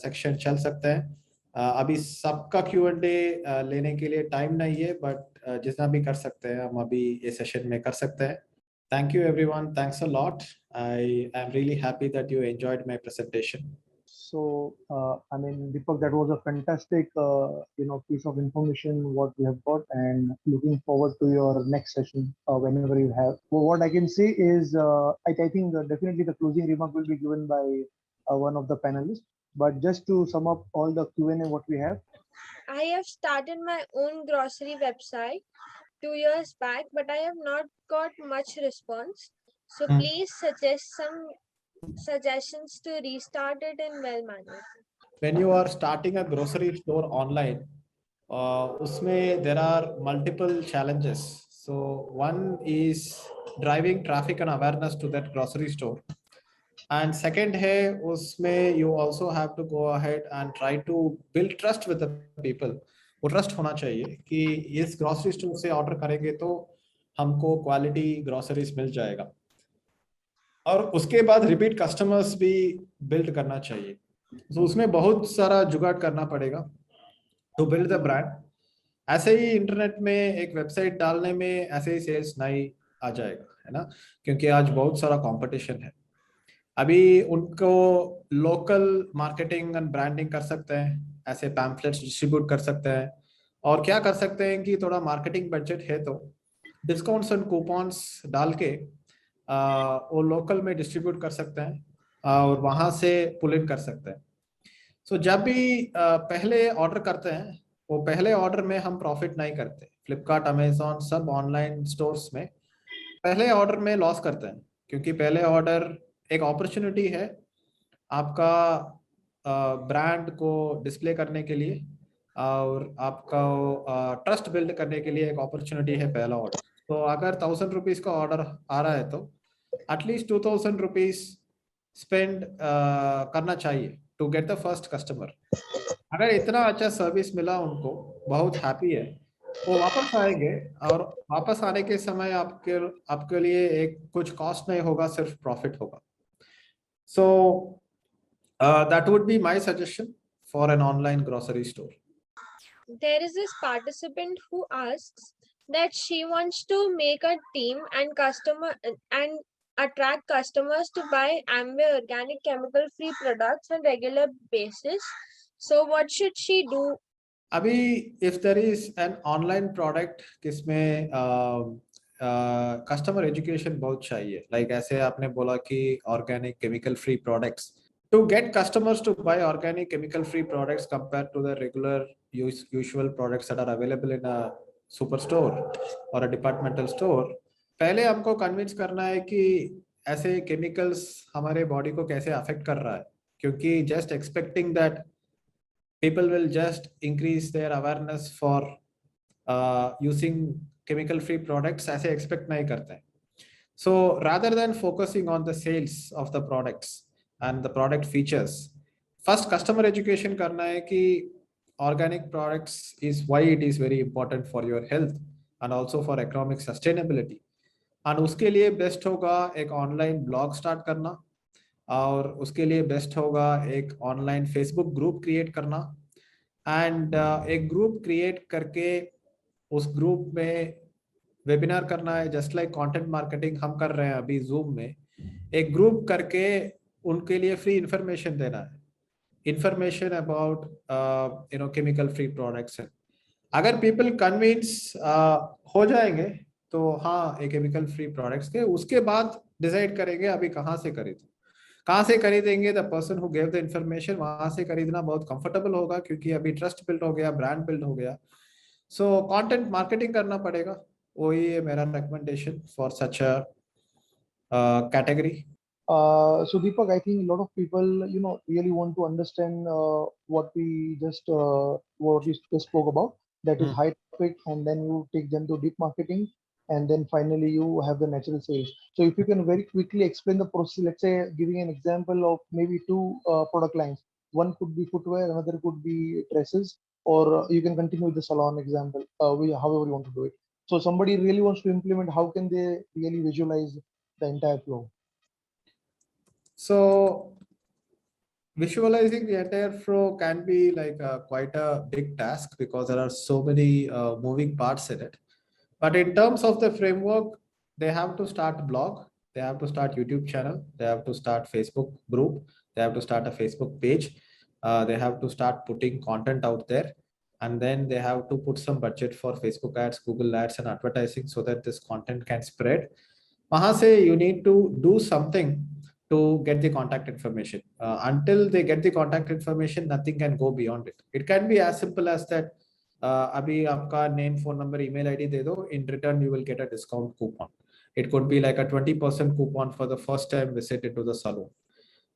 सेक्शन चल सकते हैं। अभी सबका Q&A लेने के लिए टाइम नहीं है, बट जितना भी कर सकते हैं हम अभी ये सेशन में कर सकते हैं। Thank you everyone. Thanks a lot. I am really happy that you enjoyed my presentation. So, I mean, Deepak, that was a fantastic, piece of information what we have got, and looking forward to your next session whenever you have. Well, what I can say is, I think definitely the closing remark will be given by one of the panelists. But just to sum up all the Q&A what we have. I have started my own grocery website 2 years back, but I have not got much response. So please suggest some suggestions to restart it in well manner. When you are starting a grocery store online, usme there are multiple challenges. So one is driving traffic and awareness to that grocery store, and second है उसमें you also have to go ahead and try to build trust with the people. वो trust होना चाहिए कि इस grocery store से order करेंगे तो हमको क्वालिटी ग्रोसरीज मिल जाएगा, और उसके बाद रिपीट कस्टमर्स भी बिल्ड करना चाहिए। तो उसमें बहुत सारा जुगाड़ करना पड़ेगा टू बिल्ड द ब्रांड। ऐसे ही इंटरनेट में एक वेबसाइट डालने में ऐसे ही सेल्स नहीं आ जाएगा, है ना, क्योंकि आज बहुत सारा कंपटीशन है। अभी उनको लोकल मार्केटिंग एंड ब्रांडिंग कर सकते हैं, ऐसे पैम्फलेट्स डिस्ट्रीब्यूट कर सकते हैं, और क्या कर सकते हैं कि थोड़ा मार्केटिंग बजट है तो डिस्काउंट्स एंड कूपन्स डाल के वो लोकल में डिस्ट्रीब्यूट कर सकते हैं, और वहां से पुल इन कर सकते हैं। सो जब भी पहले ऑर्डर करते हैं, वो पहले ऑर्डर में हम प्रॉफिट नहीं करते। फ्लिपकार्ट, अमेजोन, सब ऑनलाइन स्टोर्स में पहले ऑर्डर में लॉस करते हैं, क्योंकि पहले ऑर्डर एक अपॉर्चुनिटी है आपका ब्रांड को डिस्प्ले करने के लिए, और आपका ट्रस्ट बिल्ड करने के लिए एक अपॉर्चुनिटी है पहला ऑर्डर। तो अगर 1000 रुपीज का ऑर्डर आ रहा है तो एटलीस्ट 2000 रुपीज स्पेंड करना चाहिए to get the first customer. अगर इतना अच्छा सर्विस मिला उनको, बहुत हैप्पी है, वो वापस आएंगे, और वापस आने के समय आपके लिए एक कुछ कॉस्ट नहीं होगा, सिर्फ प्रॉफिट होगा। सो That would be my suggestion for an online grocery store. There is this participant who asks that she wants to make a team and attract customers to buy Amway organic chemical free products on regular basis. So what should she do? अभी if there is an online product जिसमें customer education बहुत चाहिए, like ऐसे आपने बोला कि organic chemical free products, to get customers to buy organic chemical free products compared to the regular usual products that are available in a superstore or a departmental store, पहले हमको convince करना है कि ऐसे chemicals हमारे body को कैसे affect कर रहा है, क्योंकि just expecting that people will just increase their awareness for using chemical free products ऐसे expect नहीं करते हैं. So rather than focusing on the sales of the products and the product features, first customer education करना है कि organic products is why it is very important for your health and also for economic sustainability. And उसके लिए best होगा एक online blog start करना, और उसके लिए बेस्ट होगा एक ऑनलाइन फेसबुक ग्रुप क्रिएट करना, एंड एक ग्रुप क्रिएट करके उस ग्रुप में वेबिनार करना है, जस्ट लाइक कंटेंट मार्केटिंग हम कर रहे हैं अभी जूम में. एक ग्रुप करके उनके लिए फ्री इंफॉर्मेशन देना है, information about chemical free products. अगर पीपल कन्विंस हो जाएंगे तो हाँ एक केमिकल फ्री प्रोडक्ट्स के, उसके बाद डिसाइड करेंगे अभी कहाँ से खरीदें. कहाँ से खरीदेंगे, the person who gave the information, वहां से खरीदना बहुत कंफर्टेबल होगा क्योंकि अभी ट्रस्ट बिल्ड हो गया, ब्रांड बिल्ड हो गया. सो कंटेंट मार्केटिंग करना पड़ेगा, वही है मेरा recommendation for such a category. So Deepak, I think a lot of people, really want to understand what we just spoke about. That is high topic, and then you take them to deep marketing, and then finally you have the natural sales. So if you can very quickly explain the process, let's say giving an example of maybe two product lines. One could be footwear, another could be dresses, or you can continue with the salon example, however you want to do it. So somebody really wants to implement, how can they really visualize the entire flow? So visualizing the entire flow can be like quite a big task because there are so many moving parts in it. But in terms of the framework, they have to start a blog, they have to start YouTube channel, they have to start Facebook group, they have to start a Facebook page, they have to start putting content out there, and then they have to put some budget for Facebook ads, Google ads, and advertising so that this content can spread. वहां से you need to do something to get the contact information. Until they get the contact information, nothing can go beyond it. It can be as simple as that. अभी आपका name, phone number, email ID दे दो. In return, you will get a discount coupon. It could be like a 20% coupon for the first time visit into the salon.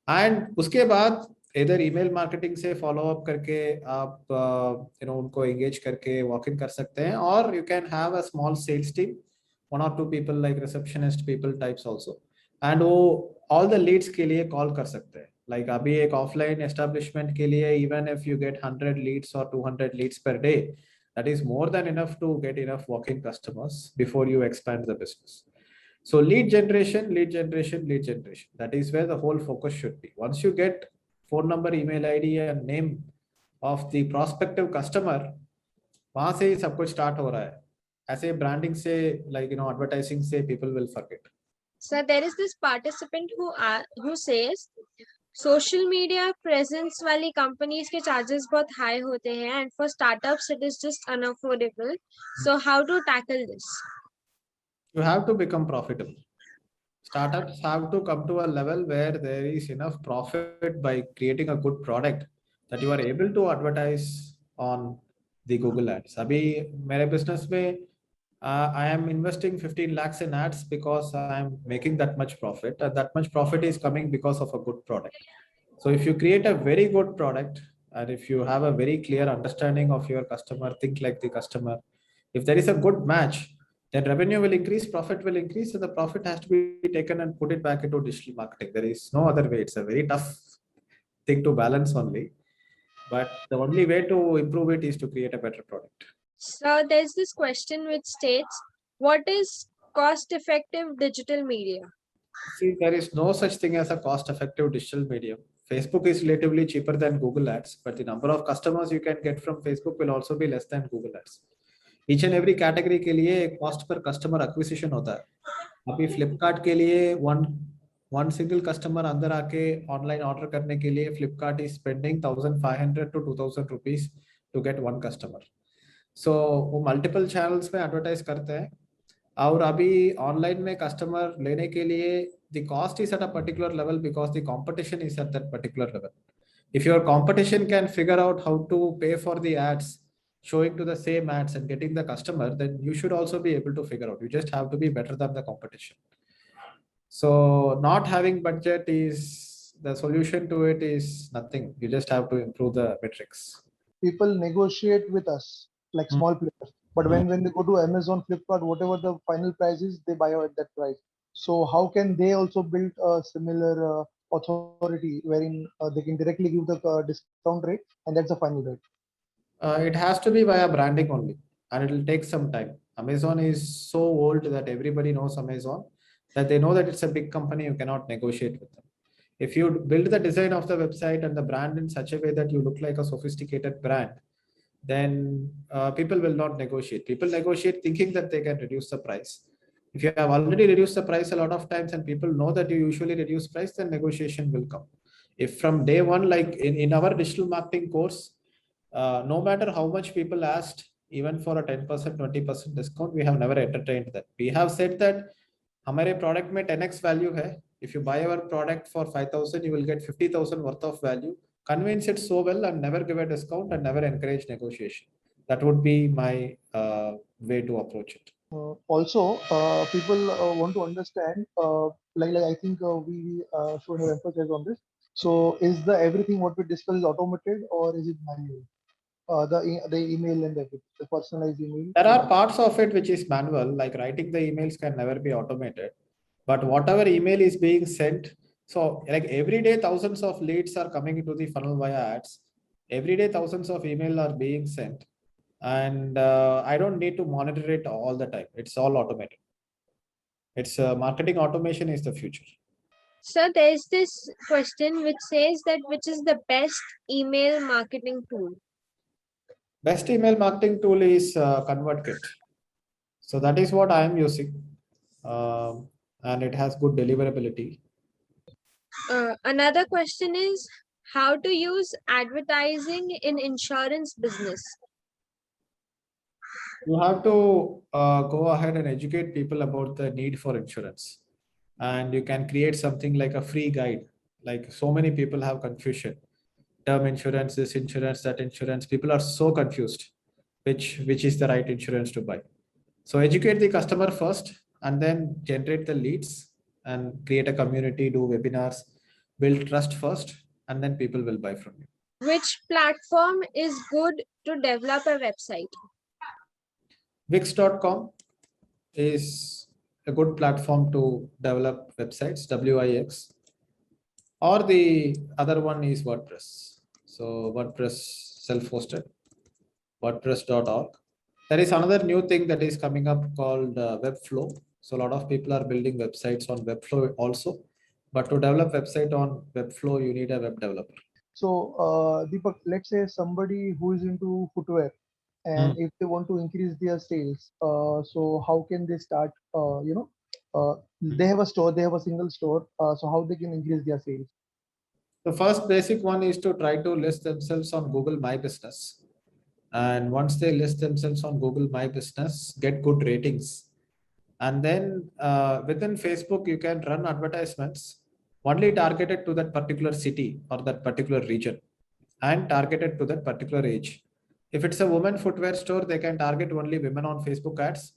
And उसके बाद इधर email marketing से follow up करके आप उनको engage करके walk in कर सकते हैं, और you can have a small sales team, 1 or 2 people like receptionist people types also, and वो all the leads के लिए call कर सकते हैं. Like अभी एक offline establishment के लिए even if you get 100 leads or 200 leads per day, that is more than enough to get enough walk-in customers before you expand the business. So lead generation, lead generation, lead generation. That is where the whole focus should be. Once you get phone number, email ID and name of the prospective customer, वहां से ही सब कुछ start हो रहा है. ऐसे branding से advertising से people will forget. So there is this participant who says social media presence वाली companies के charges बहुत high होते हैं, and for startups it is just unaffordable. So how to tackle this? You have to become profitable. Startups have to come to a level where there is enough profit by creating a good product that you are able to advertise on the Google ads. Abhi mere business mein I am investing 15 lakhs in ads because I am making that much profit, and that much profit is coming because of a good product. So if you create a very good product, and if you have a very clear understanding of your customer, think like the customer, if there is a good match, then revenue will increase, profit will increase, and the profit has to be taken and put it back into digital marketing. There is no other way. It's a very tough thing to balance only, but the only way to improve it is to create a better product. So there's this question which states, what is cost-effective digital media? See, there is no such thing as a cost-effective digital medium. Facebook is relatively cheaper than Google Ads, but the number of customers you can get from Facebook will also be less than Google Ads. Each and every category के लिए एक cost per customer acquisition होता है. अभी Flipkart के लिए one single customer अंदर आके online order करने के लिए Flipkart is spending 1,500 to 2,000 rupees to get one customer. So वो multiple channels में advertise करते हैं. और अभी online में customer लेने के लिए the cost is at a particular level because the competition is at that particular level. If your competition can figure out how to pay for the ads, showing to the same ads and getting the customer, then you should also be able to figure out. You just have to be better than the competition. So not having budget is the solution to it is nothing. You just have to improve the metrics. People negotiate with us like small players, but when they go to Amazon, Flipkart, whatever the final price is, they buy at that price. So how can they also build a similar authority wherein they can directly give the discount rate and that's the final rate? It has to be via branding only, and it will take some time. Amazon is so old that everybody knows Amazon, that they know that it's a big company, you cannot negotiate with them. If you build the design of the website and the brand in such a way that you look like a sophisticated brand, then people will not negotiate. People negotiate thinking that they can reduce the price. If you have already reduced the price a lot of times and people know that you usually reduce price, then negotiation will come. If from day one, like in our digital marketing course, no matter how much people asked, even for a 10%, 20% discount, we have never entertained that. We have said that हमारे product में 10x value है. If you buy our product for 5,000, you will get 50,000 worth of value. Convince it so well and never give a discount and never encourage negotiation. That would be my way to approach it. Also, people want to understand, like I think we should have emphasis on this. So, is the everything what we discuss is automated or is it manual? The email and the personalized email. There are parts of it which is manual, like writing the emails can never be automated. But whatever email is being sent, so like every day thousands of leads are coming into the funnel via ads. Every day thousands of email are being sent, and I don't need to monitor it all the time. It's all automated. It's marketing automation is the future. So there's this question which says that which is the best email marketing tool? Best email marketing tool is ConvertKit. So that is what I am using, and it has good deliverability. Another question is how to use advertising in insurance business. You have to go ahead and educate people about the need for insurance, and you can create something like a free guide. Like so many people have confusion. Term insurance, this insurance, that insurance. People are so confused. Which is the right insurance to buy? So educate the customer first, and then generate the leads and create a community, do webinars, build trust first, and then people will buy from you. Which platform is good to develop a website? Wix.com is a good platform to develop websites, Wix. Or the other one is WordPress. So WordPress self-hosted, WordPress.org. There is another new thing that is coming up called Webflow. So a lot of people are building websites on Webflow also. But to develop website on Webflow, you need a web developer. So Deepak, let's say somebody who is into footwear, and if they want to increase their sales, so how can they start? They have a store, they have a single store. So how they can increase their sales? The first basic one is to try to list themselves on Google My Business. And once they list themselves on Google My Business, get good ratings. And then within Facebook, you can run advertisements only targeted to that particular city or that particular region and targeted to that particular age. If it's a women footwear store, they can target only women on Facebook ads.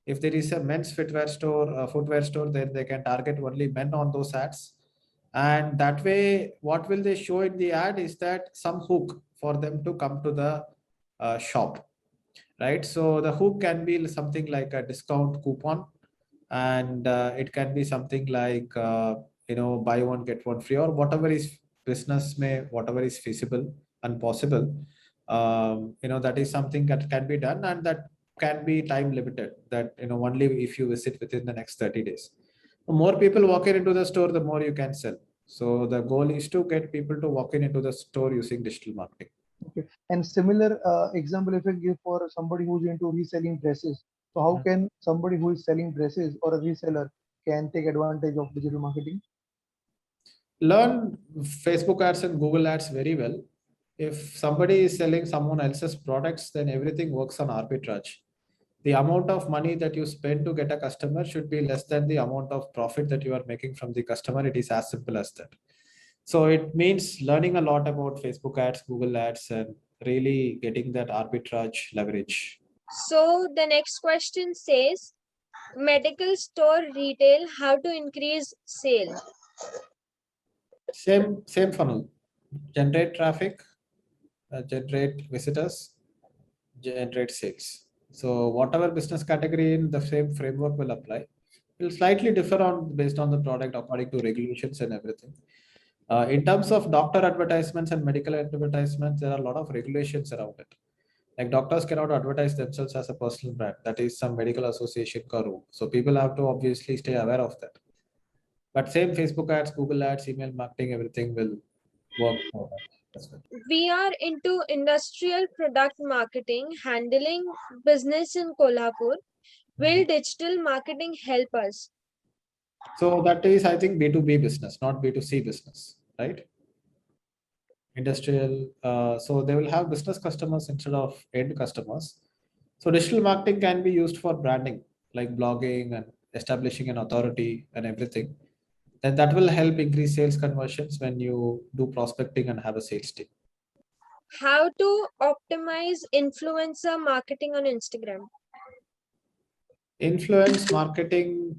If there is a men's footwear store, then they can target only men on those ads. And that way, what will they show in the ad is that some hook for them to come to the shop, right? So the hook can be something like a discount coupon, and it can be something like, buy one, get one free, or whatever is business whatever is feasible and possible. That is something that can be done, and that can be time limited, that only if you visit within the next 30 days. The more people walk into the store, the more you can sell. So the goal is to get people to walk in into the store using digital marketing. Okay. And similar example, if I give for somebody who's into reselling dresses, so how can somebody who is selling dresses or a reseller can take advantage of digital marketing? Learn Facebook ads and Google ads very well. If somebody is selling someone else's products, then everything works on arbitrage. The amount of money that you spend to get a customer should be less than the amount of profit that you are making from the customer. It is as simple as that. So it means learning a lot about Facebook ads, Google ads, and really getting that arbitrage leverage. So the next question says, medical store retail, how to increase sale? Same funnel. Generate traffic, generate visitors, generate sales. So whatever business category in the same framework will apply. It will slightly differ on based on the product according to regulations and everything. In terms of doctor advertisements and medical advertisements, there are a lot of regulations around it. Like doctors cannot advertise themselves as a personal brand. That is some medical association ka rule. So people have to obviously stay aware of that. But same Facebook ads, Google ads, email marketing, everything will work for that as well. We are into industrial product marketing, handling business in Kolhapur. Will digital marketing help us? So that is, I think, B2B business, not B2C business, right? Industrial. So they will have business customers instead of end customers. So digital marketing can be used for branding, like blogging and establishing an authority and everything. Then that will help increase sales conversions when you do prospecting and have a sales team. How to optimize influencer marketing on Instagram? Influence marketing,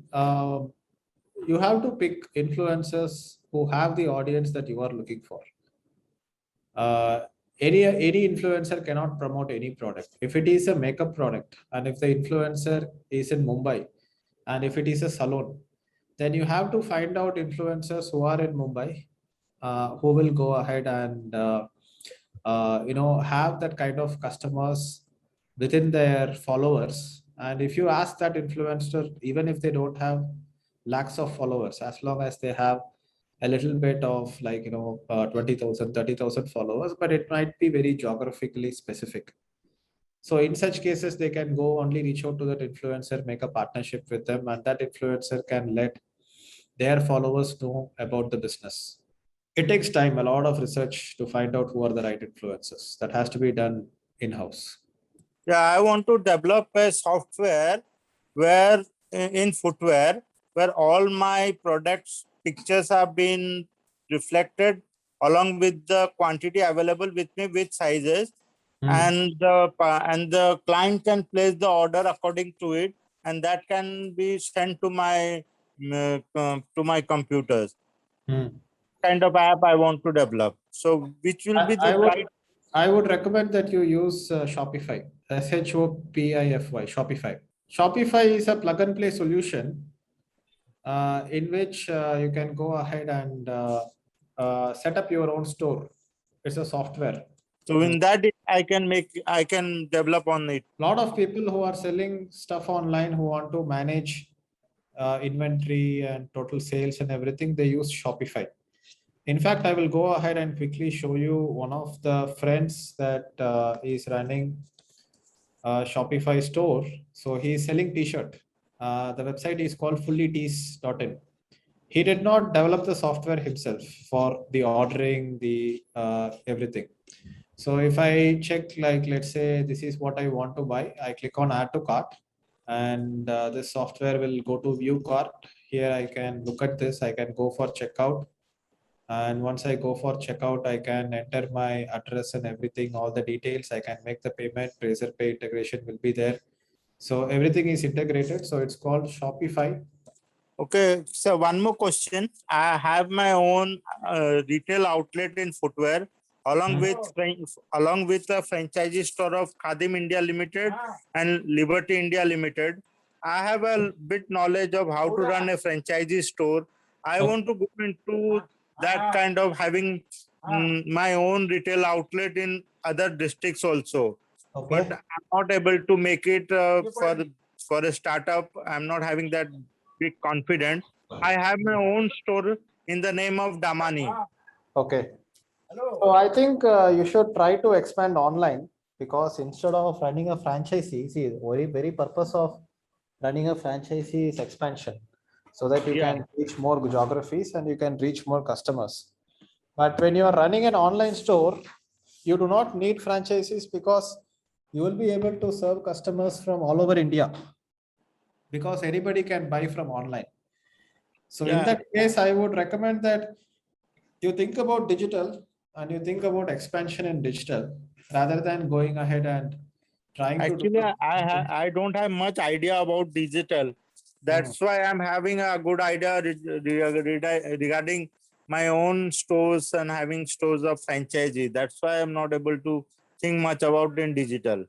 you have to pick influencers who have the audience that you are looking for. Any influencer cannot promote any product. If it is a makeup product and if the influencer is in Mumbai and if it is a salon, then you have to find out influencers who are in Mumbai, who will go ahead and have that kind of customers within their followers. And if you ask that influencer, even if they don't have lakhs of followers, as long as they have a little bit of 20,000, 30,000 followers, but it might be very geographically specific. So in such cases, they can go only reach out to that influencer, make a partnership with them, and that influencer can let their followers know about the business. It takes time, a lot of research to find out who are the right influencers. That has to be done in-house. Yeah, I want to develop a software where in footwear, where all my products pictures have been reflected along with the quantity available with me with sizes, and the client can place the order according to it, and that can be sent to my computers. Kind of app I want to develop. So which will be the right? I would recommend that you use Shopify, SHOPIFY, Shopify. Shopify is a plug and play solution in which you can go ahead and set up your own store. It's a software. So in that I can develop on it. A lot of people who are selling stuff online who want to manage inventory and total sales and everything, they use Shopify. In fact, I will go ahead and quickly show you one of the friends that is running a Shopify store. So he is selling t-shirt. The website is called fullytees.in. He did not develop the software himself for the ordering, the everything. So if I check, like, let's say this is what I want to buy, I click on add to cart, and this software will go to view cart. Here I can look at this, I can go for checkout. And once I go for checkout, I can enter my address and everything, all the details. I can make the payment, Razorpay integration will be there. So everything is integrated. So it's called Shopify. Okay, so one more question. I have my own retail outlet in footwear, along with a franchisee store of Khadim India Limited and Liberty India Limited. I have a bit knowledge of how to run a franchisee store. I want to go into that kind of having my own retail outlet in other districts also. But I'm not able to make it for a startup. I'm not having that big confidence. I have my own store in the name of Damani. Okay. So I think you should try to expand online, because instead of running a franchisee, see, very purpose of running a franchisee is expansion, so that you Yeah. can reach more geographies and you can reach more customers. But when you are running an online store, you do not need franchises, because you will be able to serve customers from all over India, because anybody can buy from online. So in Yeah. that case, I would recommend that you think about digital and you think about expansion in digital, rather than going ahead and trying to do. Actually, I don't have much idea about digital. That's why I'm having a good idea regarding my own stores and having stores of franchisee. That's why I'm not able to think much about in digital.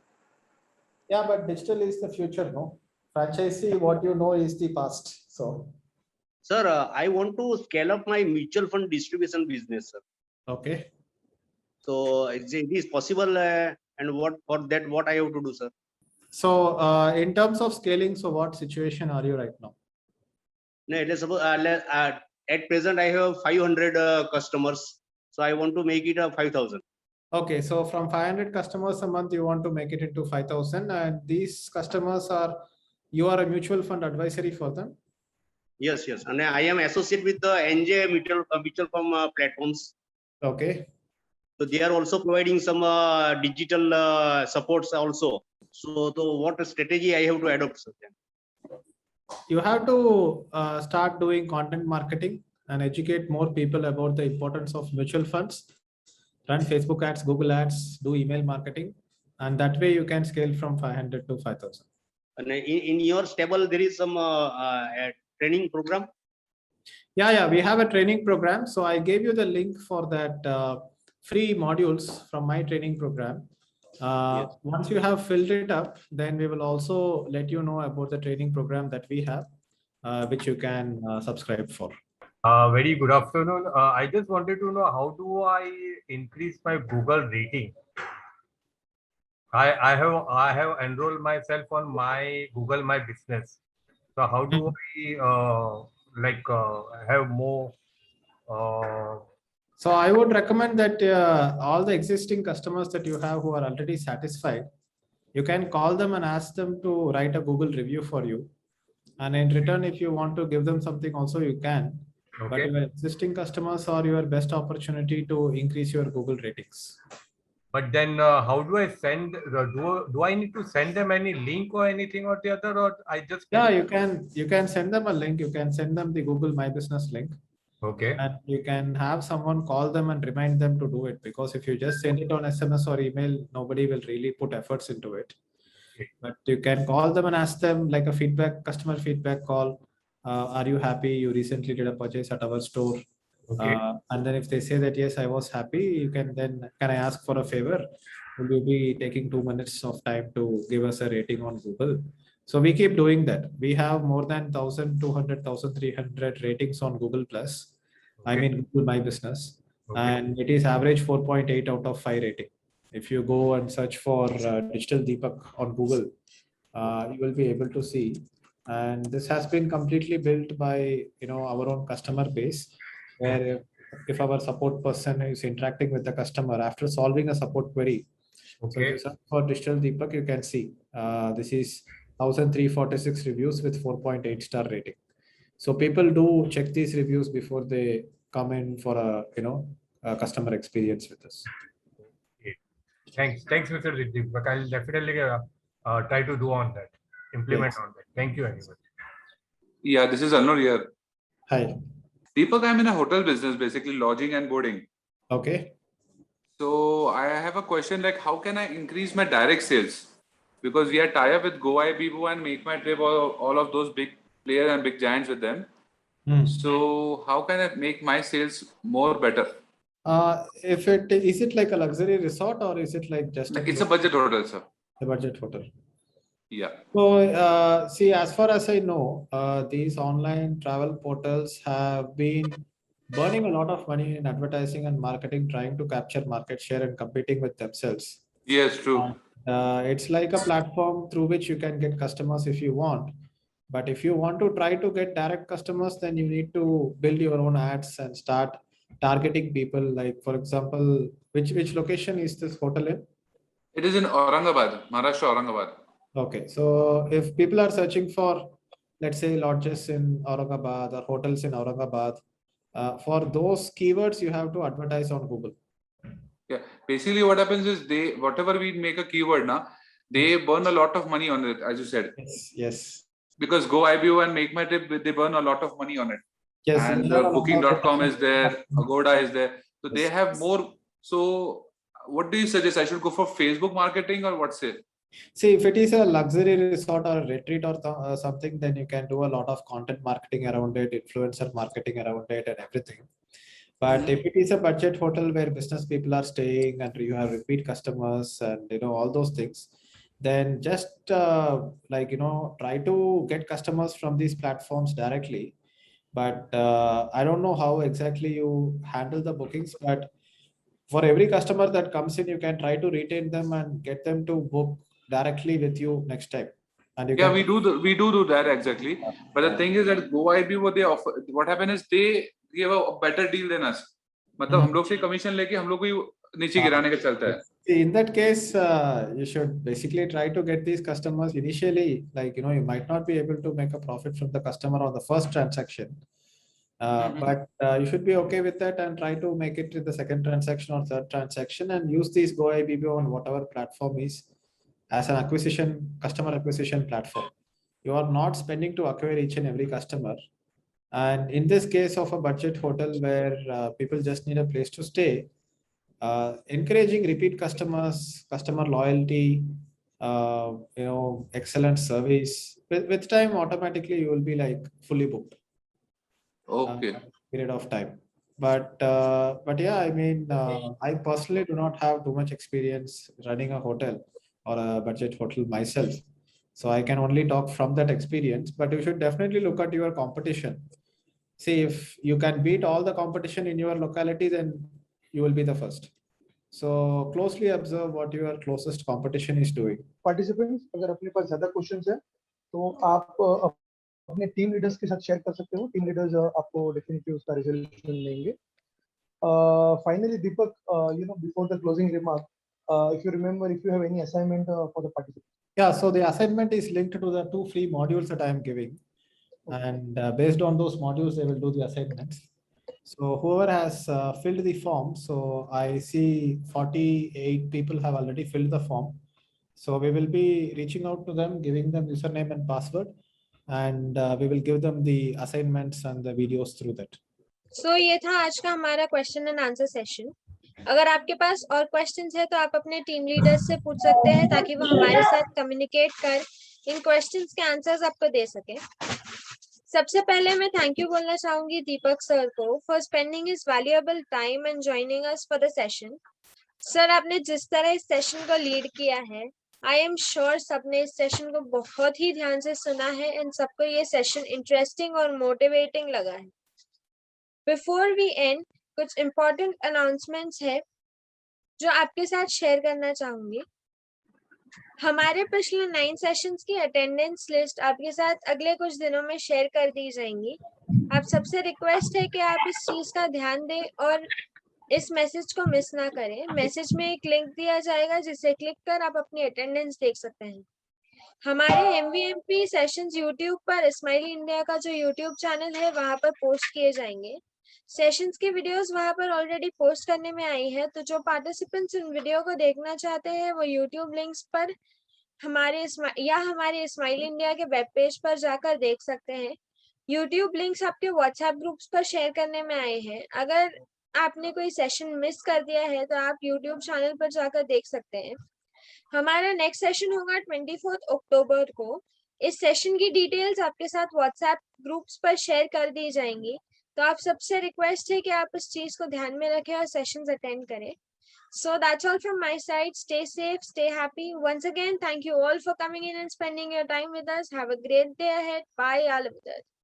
Yeah, but digital is the future, no? Franchisee, what you know is the past. So, Sir, I want to scale up my mutual fund distribution business, sir. okay. So it is possible, and what I have to do, sir? So, in terms of scaling, so what situation are you right now? No, let's suppose at present I have 500 customers, so I want to make it a 5,000. Okay, so from 500 customers a month, you want to make it into 5,000, and these customers you are a mutual fund advisory for them? Yes, yes, and I am associate with the NJ mutual fund platforms. Okay. So they are also providing some digital supports also. So what strategy I have to adopt, sir? You have to start doing content marketing and educate more people about the importance of mutual funds. Run Facebook ads, Google ads, do email marketing, and that way you can scale from 500 to 5,000. And in your stable, there is some training program. Yeah, we have a training program. So I gave you the link for that free modules from my training program. Yes. Once you have filled it up, then we will also let you know about the training program that we have, which you can subscribe for. Very good afternoon. I just wanted to know, how do I increase my Google rating? I have enrolled myself on my Google My Business. So how do I have more? So I would recommend that all the existing customers that you have who are already satisfied, you can call them and ask them to write a Google review for you. And in return, if you want to give them something also, you can. But Okay. your existing customers are your best opportunity to increase your Google ratings. But then how do I send? Do I need to send them any link or anything or the other, or I just? Yeah, you can send them a link. You can send them the Google My Business link. Okay. And you can have someone call them and remind them to do it, because if you just send it on SMS or email, nobody will really put efforts into it. Okay. But you can call them and ask them like a customer feedback call. Are you happy? You recently did a purchase at our store. Okay. And then if they say that, yes, I was happy, you can I ask for a favor? Will you be taking 2 minutes of time to give us a rating on Google? So we keep doing that. We have more than 1,200, 1,300 ratings on Google Plus. I Okay. mean, Google My Business. Okay. And it is average 4.8 out of 5 rating. If you go and search for Digital Deepak on Google, you will be able to see. And this has been completely built by our own customer base, where if our support person is interacting with the customer after solving a support query. So if Okay. you search for Digital Deepak, you can see this is 1,346 reviews with 4.8 star rating. So people do check these reviews before they come in for a customer experience with us. Thanks, Mr. Deepak. I'll definitely try to do on that, implement Yes. on that. Thank you very much. Yeah, this is Anur here. Hi. Deepak, I'm in a hotel business, basically lodging and boarding. Okay. So I have a question, like how can I increase my direct sales? Because we are tied up with GoIBibo and Make My Trip, all of those big players and big giants with them. So how can I make my sales more better? Is it like a luxury resort, or is it like just Like it's a budget hotel, sir. a budget hotel? Yeah. So see, as far as I know, these online travel portals have been burning a lot of money in advertising and marketing, trying to capture market share and competing with themselves. Yes, true. It's like a platform through which you can get customers if you want. But if you want to try to get direct customers, then you need to build your own ads and start targeting people. Like, for example, which location is this hotel in? It is in Aurangabad, Maharashtra, Aurangabad. Okay, so if people are searching for, let's say, lodges in Aurangabad or hotels in Aurangabad, for those keywords, you have to advertise on Google. Yeah, basically what happens is whatever we make a keyword now, they burn a lot of money on it, as you said. Yes, yes. Because GoIBO and Make My Trip, they burn a lot of money on it. Yes, And there are a lot of Booking.com is there, Agoda is there. So they have more. So what do you suggest? I should go for Facebook marketing or what's it? See, if it is a luxury resort or a retreat or something, then you can do a lot of content marketing around it, influencer marketing around it, and everything. But if it is a budget hotel where business people are staying and you have repeat customers and all those things, then just try to get customers from these platforms directly. But I don't know how exactly you handle the bookings, but for every customer that comes in, you can try to retain them and get them to book directly with you next time. And yeah, we do that exactly. But the thing is that GoIB, what they offer, what happens is they give a better deal than us. मतलब हम लोग से commission लेके हम लोग को नीचे गिराने का चलता है. In that case, you should basically try to get these customers initially. Like, you might not be able to make a profit from the customer on the first transaction. But you should be okay with that and try to make it in the second transaction or third transaction and use these GoIBBO on whatever platform is as an customer acquisition platform. You are not spending to acquire each and every customer. And in this case of a budget hotel where people just need a place to stay, encouraging repeat customers, customer loyalty, excellent service, with time, automatically you will be like fully booked. Okay. Period of time. But yeah, I mean, I personally do not have too much experience running a hotel or a budget hotel myself. So I can only talk from that experience, but you should definitely look at your competition. See, if you can beat all the competition in your locality, then you will be the first. So closely observe what your closest competition is doing. Participants, अगर अपने पास ज़्यादा questions है, तो आप अपने team leaders के साथ share कर सकते हो. Team leaders आपको definitely उसका resolution देंगे. Finally, Deepak, before the closing remark, if you remember, if you have any assignment for the participants. Yeah, so the assignment is linked to the 2 free modules that I am giving. And based on those modules, they will do the assignments. So whoever has filled the form, so I see 48 people have already filled the form. So we will be reaching out to them, giving them username and password, and we will give them the assignments and the videos through that. So ये था आज का हमारा question and answer session. अगर आपके पास और questions है तो आप अपने टीम लीडर्स से पूछ सकते हैं ताकि वो हमारे साथ कम्युनिकेट कर इन क्वेश्चंस के आंसर्स आपको दे सके. सबसे पहले मैं थैंक यू बोलना चाहूंगी दीपक सर को for spending his valuable time and joining us for the session. Sir, आपने जिस तरह इस सेशन को लीड किया है, आई एम श्योर सबने इस सेशन को बहुत ही ध्यान से सुना है एंड सबको ये सेशन इंटरेस्टिंग और मोटिवेटिंग लगा है. बिफोर वी एंड, कुछ इम्पोर्टेंट अनाउंसमेंट्स है जो आपके साथ शेयर करना चाहूंगी. हमारे पिछले 9 सेशंस की अटेंडेंस लिस्ट आपके साथ अगले कुछ दिनों में शेयर कर दी जाएंगी. आप सबसे रिक्वेस्ट है कि आप इस चीज का ध्यान दें और इस मैसेज को मिस ना करें. मैसेज में एक लिंक दिया जाएगा जिसे क्लिक कर आप अपनी अटेंडेंस देख सकते हैं. हमारे MVMP सेशंस YouTube पर स्माइली इंडिया का जो YouTube चैनल है वहां पर पोस्ट किए जाएंगे. सेशंस की वीडियोस वहां पर ऑलरेडी पोस्ट करने में आई है, तो जो पार्टिसिपेंट्स इन वीडियो को देखना चाहते हैं वो YouTube लिंक्स पर हमारे स्माइली इंडिया के वेब पेज पर जाकर देख सकते हैं. YouTube लिंक्स आपके WhatsApp ग्रुप्स पर शेयर करने में आए हैं. अगर आपने कोई सेशन मिस कर दिया है तो आप YouTube चैनल पर जाकर देख सकते हैं. हमारा नेक्स्ट सेशन होगा 24 अक्टूबर को. इस सेशन की डिटेल्स आपके साथ WhatsApp ग्रुप्स पर शेयर कर दी जाएंगी. तो आप सबसे रिक्वेस्ट है कि आप इस चीज को ध्यान में रखें और सेशंस अटेंड करें. So that's all from my side. Stay safe, stay happy. Once again, thank you all for coming in and spending your time with us. Have a great day ahead. Bye, all of us.